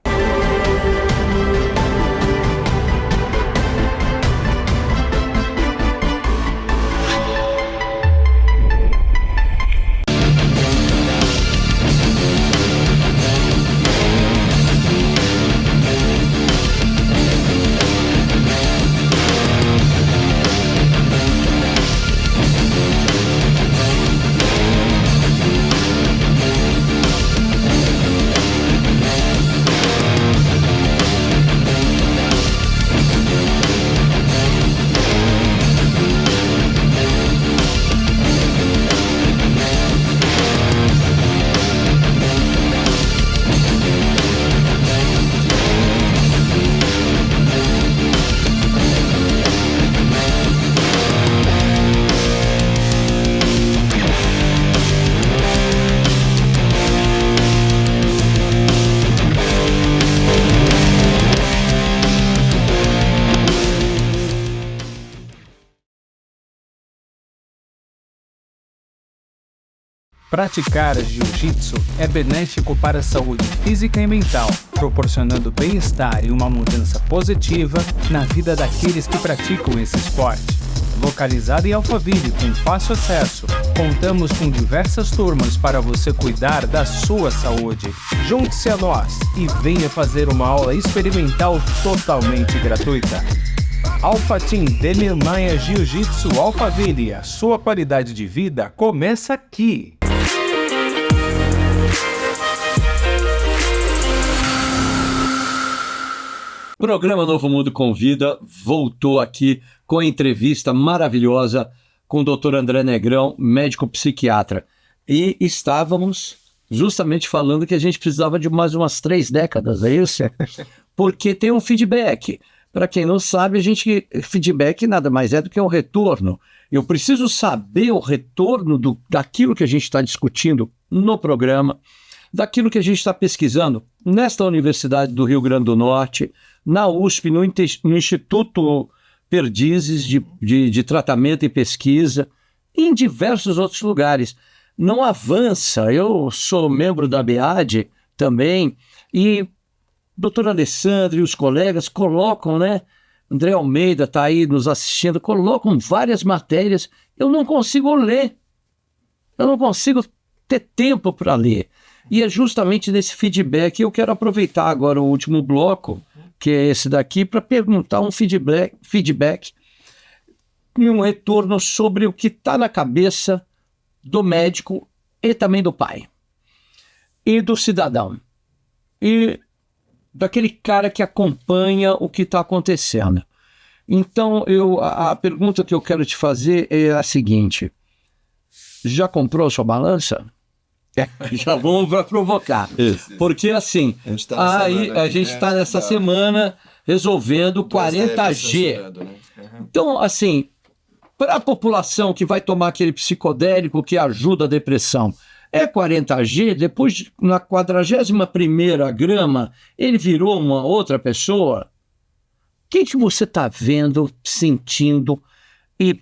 Praticar jiu-jitsu é benéfico para a saúde física e mental, proporcionando bem-estar e uma mudança positiva na vida daqueles que praticam esse esporte. Localizado em Alphaville com fácil acesso, contamos com diversas turmas para você cuidar da sua saúde. Junte-se a nós e venha fazer uma aula experimental totalmente gratuita. Alpha Team Demir Maia Jiu-Jitsu Alphaville, a sua qualidade de vida começa aqui! Programa Novo Mundo Convida voltou aqui com a entrevista maravilhosa com o Dr. André Negrão, médico psiquiatra. E estávamos justamente falando que a gente precisava de mais umas 3 décadas, é isso? Porque tem um feedback. Para quem não sabe, feedback nada mais é do que um retorno. Eu preciso saber o retorno daquilo que a gente está discutindo no programa, daquilo que a gente está pesquisando nesta Universidade do Rio Grande do Norte, na USP, no Instituto Perdizes de Tratamento e Pesquisa, e em diversos outros lugares. Não avança. Eu sou membro da BEAD também, e o doutor Alessandro e os colegas colocam, né? André Almeida está aí nos assistindo, colocam várias matérias. Eu não consigo ler. Eu não consigo ter tempo para ler. E é justamente nesse feedback, eu quero aproveitar agora o último bloco, que é esse daqui, para perguntar um feedback e um retorno sobre o que está na cabeça do médico e também do pai, e do cidadão, e daquele cara que acompanha o que está acontecendo. Então, a pergunta que eu quero te fazer é a seguinte: já comprou sua balança? Já vamos para provocar. Isso. Porque assim, a gente está nessa semana resolvendo 40G. Né? Então, assim, para a população que vai tomar aquele psicodélico que ajuda a depressão, é 40G, depois, na 41ª grama, ele virou uma outra pessoa? O que você está vendo, sentindo e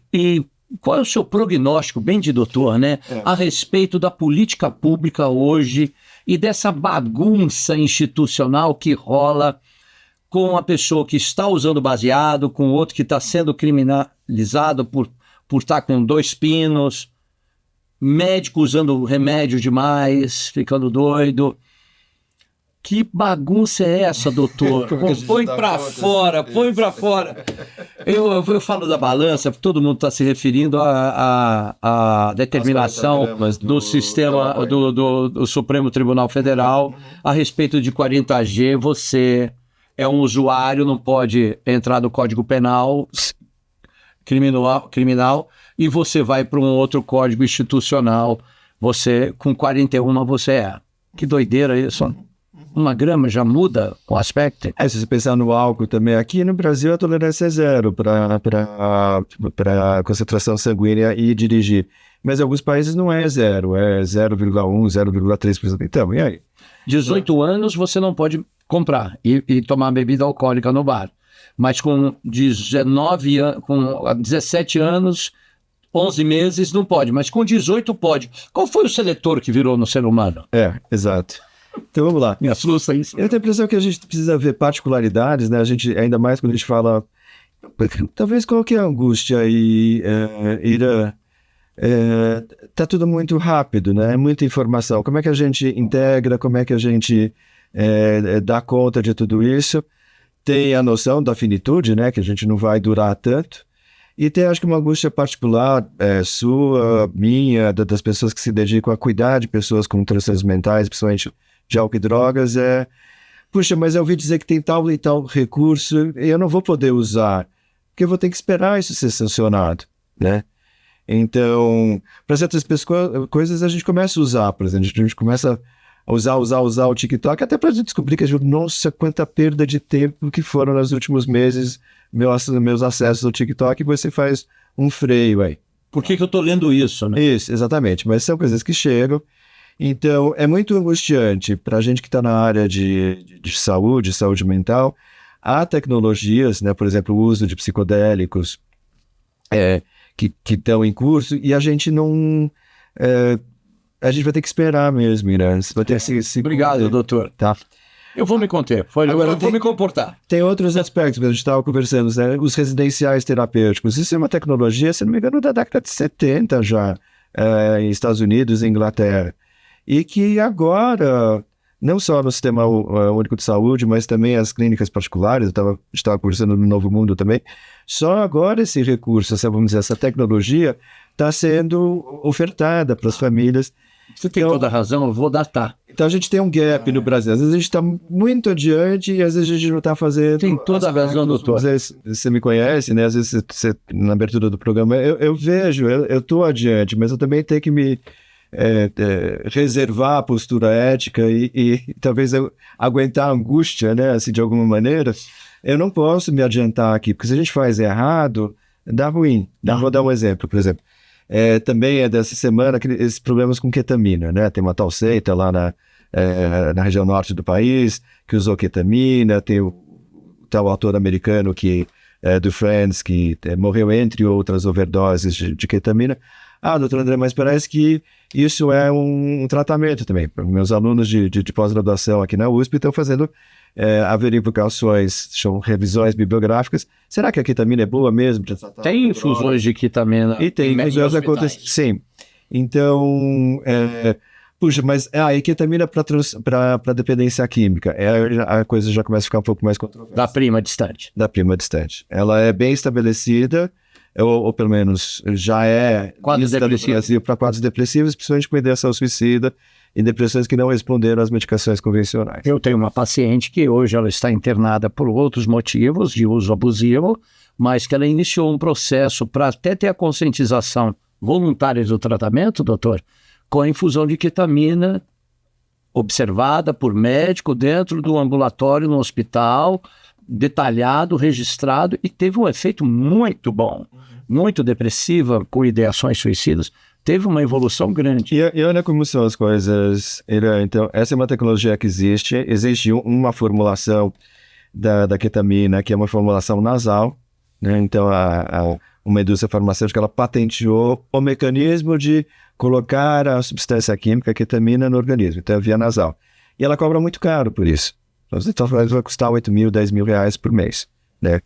qual é o seu prognóstico, bem de doutor, né? A respeito da política pública hoje e dessa bagunça institucional que rola com a pessoa que está usando baseado, com o outro que está sendo criminalizado por estar com 2 pinos, médico usando remédio demais, ficando doido. Que bagunça é essa, doutor? Põe para fora, põe para fora. Eu falo da balança, porque todo mundo está se referindo à determinação do sistema do Supremo Tribunal Federal a respeito de 40G. Você é um usuário, não pode entrar no Código Penal criminal e você vai para um outro código institucional. Você, com 41, você é. Que doideira isso. 1 grama já muda o aspecto? Se você pensar no álcool também, aqui no Brasil a tolerância é 0 para concentração sanguínea e dirigir. Mas em alguns países não é 0, é 0,1, 0,3%. Então, e aí? 18 anos você não pode comprar e tomar bebida alcoólica no bar. Mas com 17 anos, 11 meses não pode, mas com 18 pode. Qual foi o seletor que virou no ser humano? Exato. Então vamos lá. Me assusta isso. Eu tenho a impressão que a gente precisa ver particularidades, né? A gente, ainda mais quando a gente fala, talvez qual que é a angústia e tá tudo muito rápido, né? É muita informação. Como é que a gente integra, como é que a gente dá conta de tudo isso? Tem a noção da finitude, né? Que a gente não vai durar tanto. E tem, acho que, uma angústia particular sua, minha, das pessoas que se dedicam a cuidar de pessoas com transtornos mentais, principalmente de álcool e drogas, puxa, mas eu ouvi dizer que tem tal e tal recurso e eu não vou poder usar, porque eu vou ter que esperar isso ser sancionado, né? Então, para certas coisas a gente começa a usar, por exemplo, a gente começa a usar o TikTok, até para a gente descobrir que, nossa, quanta perda de tempo que foram nos últimos meses meus acessos ao TikTok, e você faz um freio aí. Por que eu estou lendo isso, né? Isso, exatamente, mas são coisas que chegam. Então, é muito angustiante para a gente que está na área de saúde mental. Há tecnologias, né, por exemplo, o uso de psicodélicos que estão em curso, e a gente não... a gente vai ter que esperar mesmo, Irã. Vai ter que se Obrigado, doutor. Tá. Eu vou me conter. Agora eu vou me comportar. Tem outros aspectos, a gente estava conversando, né? Os residenciais terapêuticos. Isso é uma tecnologia, se não me engano, da década de 70 já, em Estados Unidos e Inglaterra. E que agora, não só no Sistema Único de Saúde, mas também as clínicas particulares, a gente estava cursando no Novo Mundo também, só agora esse recurso, vamos dizer, essa tecnologia está sendo ofertada para as famílias. Você tem toda a razão, eu vou datar. Então a gente tem um gap no Brasil. Às vezes a gente está muito adiante e às vezes a gente não está fazendo... Tem toda a razão, doutor. Às vezes você me conhece, né? Às vezes você, na abertura do programa, eu vejo, eu estou adiante, mas eu também tenho que me reservar a postura ética e talvez eu aguentar a angústia, né? Assim, de alguma maneira. Eu não posso me adiantar aqui, porque se a gente faz errado, dá ruim. Vou dar um exemplo, por exemplo. Também é dessa semana esses problemas com ketamina, né? Tem uma tal seita lá na região norte do país que usou ketamina, tem o tal autor americano do Friends que morreu entre outras overdoses de ketamina. Doutor André, mas parece que isso é um tratamento também. Meus alunos de pós-graduação aqui na USP estão fazendo averiguações, são revisões bibliográficas. Será que a ketamina é boa mesmo? Tem infusões de ketamina. E tem infusões acontecendo. Sim. Então, puxa, mas a ketamina para dependência química, a coisa já começa a ficar um pouco mais controversa. Da prima distante. Da prima distante. Ela é bem estabelecida, ou pelo menos já é quadros depressivos para quadros depressivos, principalmente com ideação suicida e depressões que não responderam às medicações convencionais. Eu tenho uma paciente que hoje ela está internada por outros motivos de uso abusivo, mas que ela iniciou um processo para até ter a conscientização voluntária do tratamento, doutor, com a infusão de ketamina observada por médico dentro do ambulatório no hospital, detalhado, registrado, e teve um efeito muito bom, muito depressiva, com ideações suicidas, teve uma evolução grande. E olha como são as coisas. Então, essa é uma tecnologia que existe uma formulação da ketamina, que é uma formulação nasal, né? Então, uma indústria farmacêutica, ela patenteou o mecanismo de colocar a substância química, a ketamina, no organismo, então é via nasal. E ela cobra muito caro por isso. Então, vai custar 8 mil, 10 mil reais por mês, né?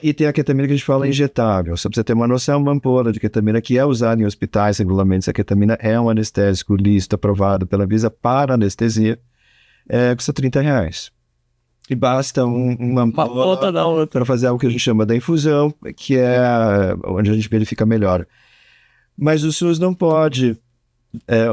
E tem a ketamina que a gente fala injetável. Só para você ter uma noção, uma ampola de ketamina que é usada em hospitais, regulamentos, a ketamina é um anestésico lícito, aprovado pela Anvisa para anestesia, custa 30 reais. E basta uma ampola para fazer algo que a gente chama da infusão, que é onde a gente verifica melhor. Mas o SUS não pode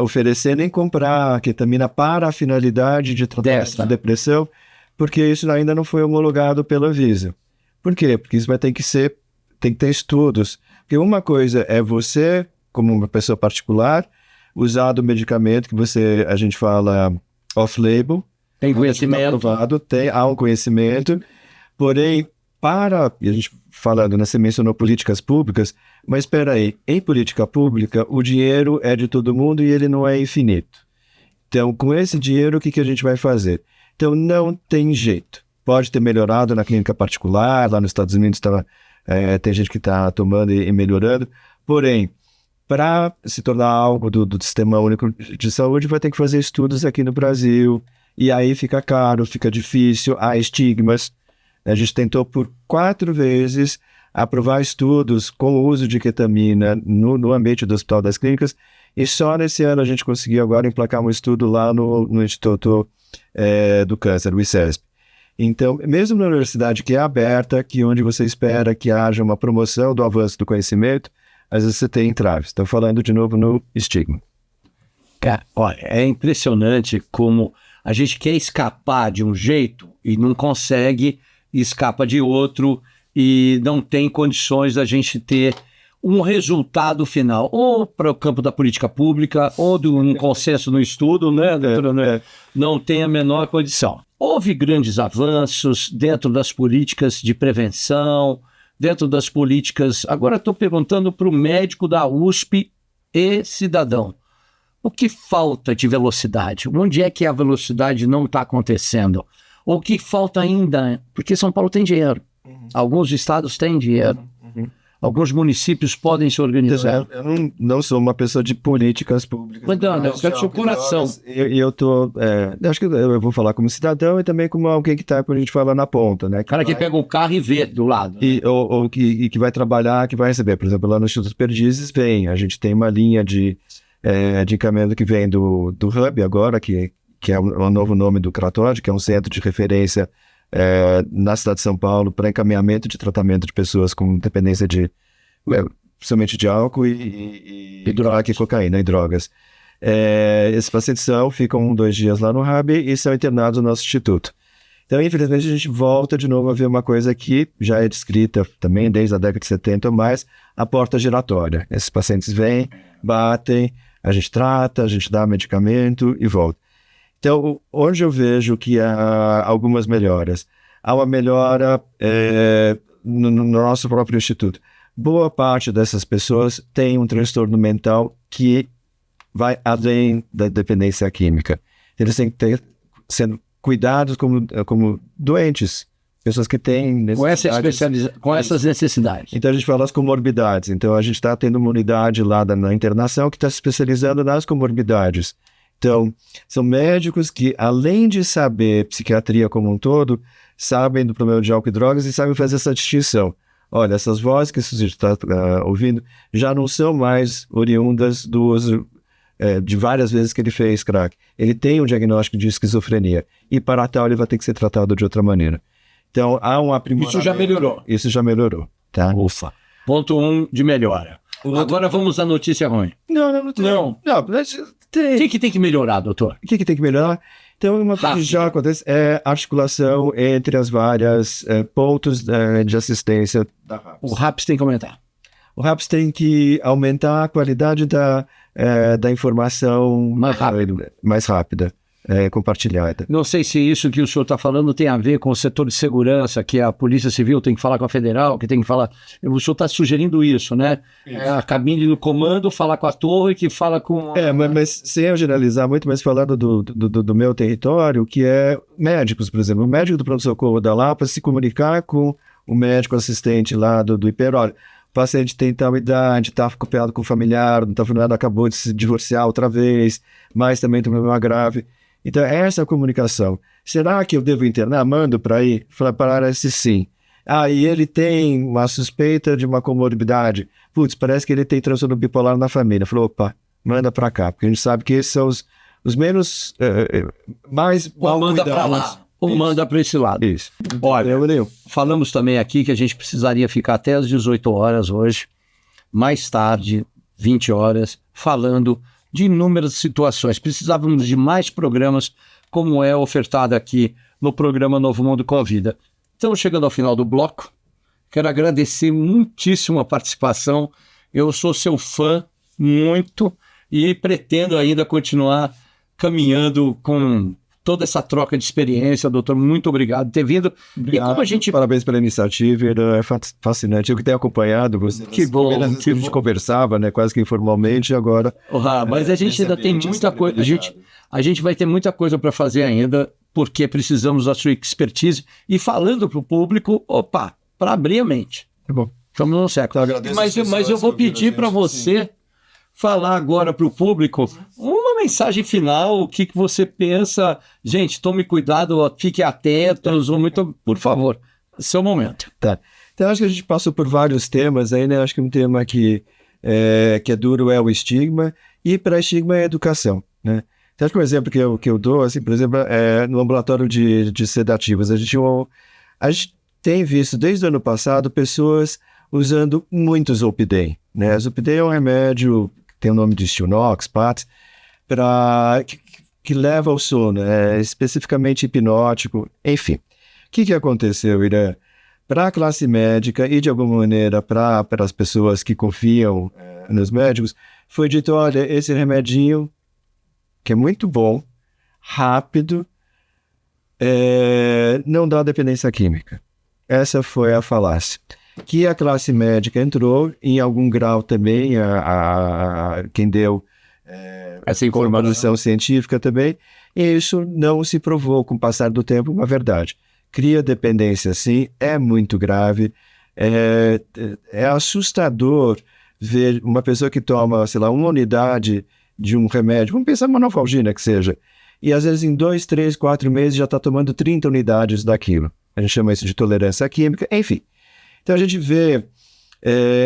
oferecer nem comprar a ketamina para a finalidade de tratamento de depressão, porque isso ainda não foi homologado pela Anvisa. Por quê? Porque isso tem que ter estudos. Porque uma coisa é você, como uma pessoa particular, usar do medicamento que a gente fala off-label. Tem conhecimento. Há um conhecimento. Porém, e a gente falando, né, você mencionou políticas públicas, mas espera aí, em política pública, o dinheiro é de todo mundo e ele não é infinito. Então, com esse dinheiro, o que a gente vai fazer? Então, não tem jeito. Pode ter melhorado na clínica particular, lá nos Estados Unidos tem gente que está tomando e melhorando, porém, para se tornar algo do Sistema Único de Saúde, vai ter que fazer estudos aqui no Brasil, e aí fica caro, fica difícil, há estigmas. A gente tentou por 4 vezes aprovar estudos com o uso de ketamina no ambiente do Hospital das Clínicas, e só nesse ano a gente conseguiu agora emplacar um estudo lá no Instituto do Câncer, o ICESP. Então, mesmo na universidade que é aberta, onde você espera que haja uma promoção do avanço do conhecimento, às vezes você tem entraves. Estou falando de novo no estigma. Olha, é impressionante como a gente quer escapar de um jeito e não consegue, escapa de outro, e não tem condições da gente ter um resultado final, ou para o campo da política pública, ou de um consenso no estudo, né, doutora? Não tem a menor condição. Houve grandes avanços dentro das políticas de prevenção, dentro das políticas... Agora estou perguntando para o médico da USP e cidadão. O que falta de velocidade? Onde é que a velocidade não está acontecendo? Ou o que falta ainda? Porque São Paulo tem dinheiro. Alguns estados têm dinheiro. Alguns municípios podem se organizar. Eu não sou uma pessoa de políticas públicas. Mas não, eu quero seu coração. E eu tô... acho que eu vou falar como cidadão e também como alguém que está, quando a gente fala, na ponta, né? Cara que pega o carro e vê do lado. Ou que vai trabalhar, que vai receber. Por exemplo, lá no Instituto Perdizes a gente tem uma linha de encaminhamento que vem do Hub agora, que é o novo nome do Cratod, que é um centro de referência na cidade de São Paulo para encaminhamento de tratamento de pessoas com dependência principalmente de álcool e cocaína e drogas. Esses pacientes ficam 2 dias lá no Hub e são internados no nosso instituto. Então, infelizmente, a gente volta de novo a ver uma coisa que já é descrita também desde a década de 70 ou mais, a porta giratória. Esses pacientes vêm, batem, a gente trata, a gente dá medicamento e volta. Então, hoje eu vejo que há algumas melhoras. Há uma melhora no nosso próprio instituto. Boa parte dessas pessoas tem um transtorno mental que vai além da dependência química. Eles têm que ter sendo cuidados como doentes, pessoas que têm necessidades. Com essas necessidades. Então a gente fala das comorbidades. Então a gente está tendo uma unidade lá na internação que está se especializando nas comorbidades. Então, são médicos que, além de saber psiquiatria como um todo, sabem do problema de álcool e drogas e sabem fazer essa distinção. Olha, essas vozes que você está ouvindo já não são mais oriundas do uso de várias vezes que ele fez crack. Ele tem um diagnóstico de esquizofrenia e para tal ele vai ter que ser tratado de outra maneira. Então, há um aprimoramento. Isso já melhorou. Isso já melhorou, tá? Ufa. Ponto 1 de melhora. Agora vamos à notícia ruim. Não. Mas tem. O que tem que melhorar, doutor? O que tem que melhorar? Então, uma coisa que já acontece é a articulação entre as várias pontos de assistência da RAPS. O RAPS tem que aumentar. O RAPS tem que aumentar a qualidade da informação mais rápida, compartilhada. Não sei se isso que o senhor está falando tem a ver com o setor de segurança, que a Polícia Civil tem que falar com a Federal, que tem que falar... O senhor está sugerindo isso, né? A cabine do comando falar com a torre, que fala com... Mas sem eu generalizar muito, mas falando do meu território, que é médicos, por exemplo. O médico do pronto-socorro da Lapa se comunicar com o médico assistente lá do IPER. Olha, o paciente tem tal idade, está acompanhado com o familiar, não está familiar, acabou de se divorciar outra vez, mas também tem um problema grave. Então, essa comunicação. Será que eu devo internar? Mando para ir? Parece sim. E ele tem uma suspeita de uma comorbidade. Putz, parece que ele tem transtorno bipolar na família. Falou, opa, manda para cá, porque a gente sabe que esses são os menos, mais mal manda para lá, ou manda para esse lado. Isso. Olha, falamos também aqui que a gente precisaria ficar até às 18 horas hoje, mais tarde, 20 horas, falando de inúmeras situações. Precisávamos de mais programas, como é ofertado aqui no programa Novo Mundo com a Vida. Estamos chegando ao final do bloco. Quero agradecer muitíssimo a participação. Eu sou seu fã, muito, e pretendo ainda continuar caminhando com toda essa troca de experiência. Doutor, muito obrigado por ter vindo. Obrigado. E como a gente... Parabéns pela iniciativa, é fascinante. Eu que tenho acompanhado você. Que bom. A gente conversava, né, quase que informalmente, agora... mas a gente ainda tem muita coisa. A gente vai ter muita coisa para fazer ainda, porque precisamos da sua expertise. E falando para o público, para abrir a mente. Tá bom. Estamos no século. Mas eu vou pedir para você... falar agora para o público uma mensagem final, o que você pensa. Gente, tome cuidado, fique atentos, por favor, seu momento. Tá. Então, acho que a gente passou por vários temas aí, né? Acho que um tema que é duro é o estigma, e para estigma é a educação, né? Então, acho que um exemplo que eu dou, assim, por exemplo, no ambulatório de sedativos, a gente tem visto desde o ano passado pessoas usando muito Zolpidem, né? Zolpidem é um remédio tem o nome de Stilnox, PAT, que leva ao sono, especificamente hipnótico, enfim. O que aconteceu, Irã? Para a classe médica e, de alguma maneira, para as pessoas que confiam nos médicos, foi dito, olha, esse remedinho, que é muito bom, rápido, não dá dependência química. Essa foi a falácia. Que a classe médica entrou, em algum grau também, quem deu essa informação científica também, e isso não se provou com o passar do tempo uma verdade. Cria dependência, sim, é muito grave, é assustador ver uma pessoa que toma, sei lá, uma unidade de um remédio, vamos pensar uma Nofalgina que seja, e às vezes em 2, 3, 4 meses já está tomando 30 unidades daquilo. A gente chama isso de tolerância química, enfim. Então a gente vê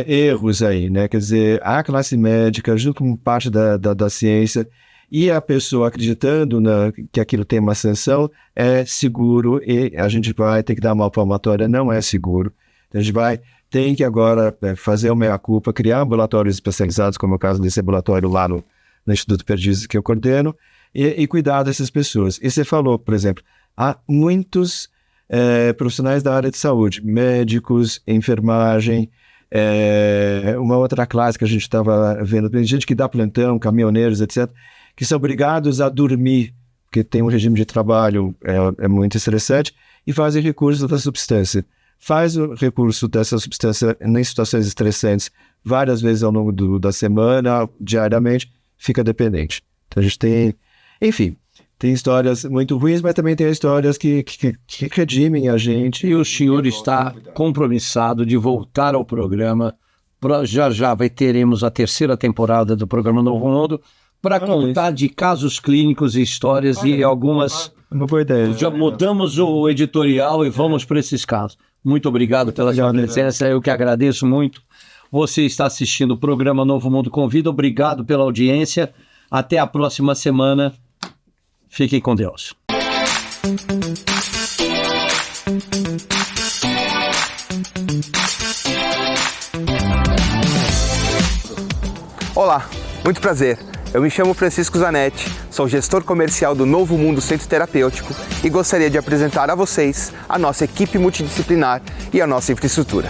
erros aí, né? Quer dizer, a classe médica, junto com parte da ciência, e a pessoa acreditando que aquilo tem uma sanção, é seguro, e a gente vai ter que dar uma palmatória, não é seguro. Então a gente tem que agora fazer uma meia-culpa, criar ambulatórios especializados, como é o caso desse ambulatório lá no Instituto Perdizes, que eu coordeno, e cuidar dessas pessoas. E você falou, por exemplo, há muitos profissionais da área de saúde, médicos, enfermagem, uma outra classe que a gente estava vendo, tem gente que dá plantão, caminhoneiros, etc., que são obrigados a dormir, porque tem um regime de trabalho muito estressante, e fazem recurso da substância. Faz o recurso dessa substância em situações estressantes várias vezes ao longo da semana, diariamente, fica dependente. Então a gente tem, enfim, tem histórias muito ruins, mas também tem histórias que redimem a gente. E o senhor está compromissado de voltar ao programa. Já teremos a 3ª temporada do programa Novo Mundo para contar de casos clínicos e histórias e algumas... Uma boa ideia. Já mudamos o editorial e vamos para esses casos. Muito obrigado pela sua presença, eu que agradeço muito. Você está assistindo o programa Novo Mundo Convida, obrigado pela audiência. Até a próxima semana. Fiquem com Deus. Olá, muito prazer. Eu me chamo Francisco Zanetti, sou gestor comercial do Novo Mundo Centro Terapêutico e gostaria de apresentar a vocês a nossa equipe multidisciplinar e a nossa infraestrutura.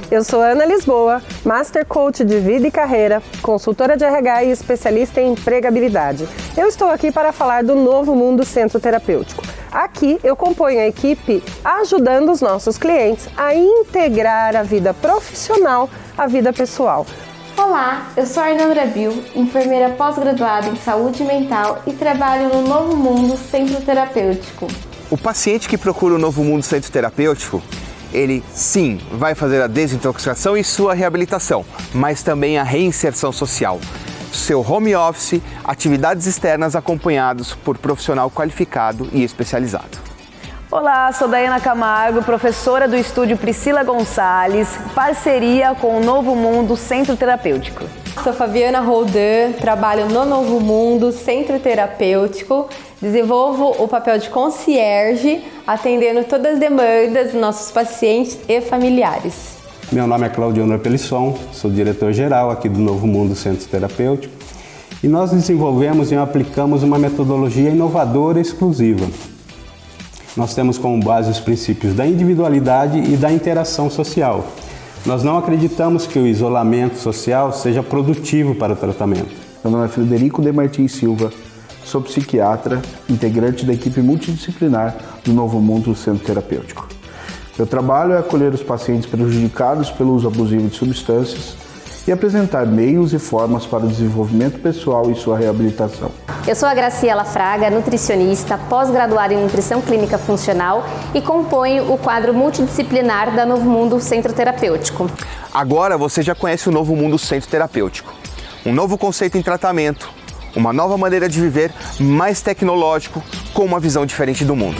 Eu sou Ana Lisboa, Master Coach de Vida e Carreira, consultora de RH e especialista em empregabilidade. Eu estou aqui para falar do Novo Mundo Centro Terapêutico. Aqui eu componho a equipe ajudando os nossos clientes a integrar a vida profissional à vida pessoal. Olá, eu sou a Arnandra Bill, enfermeira pós-graduada em saúde mental e trabalho no Novo Mundo Centro Terapêutico. O paciente que procura o Novo Mundo Centro Terapêutico, ele sim vai fazer a desintoxicação e sua reabilitação, mas também a reinserção social. Seu home office, atividades externas acompanhados por profissional qualificado e especializado. Olá, sou Daiana Camargo, professora do estúdio Priscila Gonçalves, parceria com o Novo Mundo Centro Terapêutico. Sou Fabiana Roldan, trabalho no Novo Mundo Centro Terapêutico, desenvolvo o papel de concierge, atendendo todas as demandas dos nossos pacientes e familiares. Meu nome é Claudio Pelisson, sou diretor-geral aqui do Novo Mundo Centro Terapêutico e nós desenvolvemos e aplicamos uma metodologia inovadora e exclusiva. Nós temos como base os princípios da individualidade e da interação social. Nós não acreditamos que o isolamento social seja produtivo para o tratamento. Meu nome é Frederico de Martins Silva, sou psiquiatra, integrante da equipe multidisciplinar do Novo Mundo Centro Terapêutico. Meu trabalho é acolher os pacientes prejudicados pelo uso abusivo de substâncias e apresentar meios e formas para o desenvolvimento pessoal e sua reabilitação. Eu sou a Graciela Fraga, nutricionista, pós-graduada em Nutrição Clínica Funcional e componho o quadro multidisciplinar da Novo Mundo Centro Terapêutico. Agora você já conhece o Novo Mundo Centro Terapêutico. Um novo conceito em tratamento, uma nova maneira de viver, mais tecnológico, com uma visão diferente do mundo.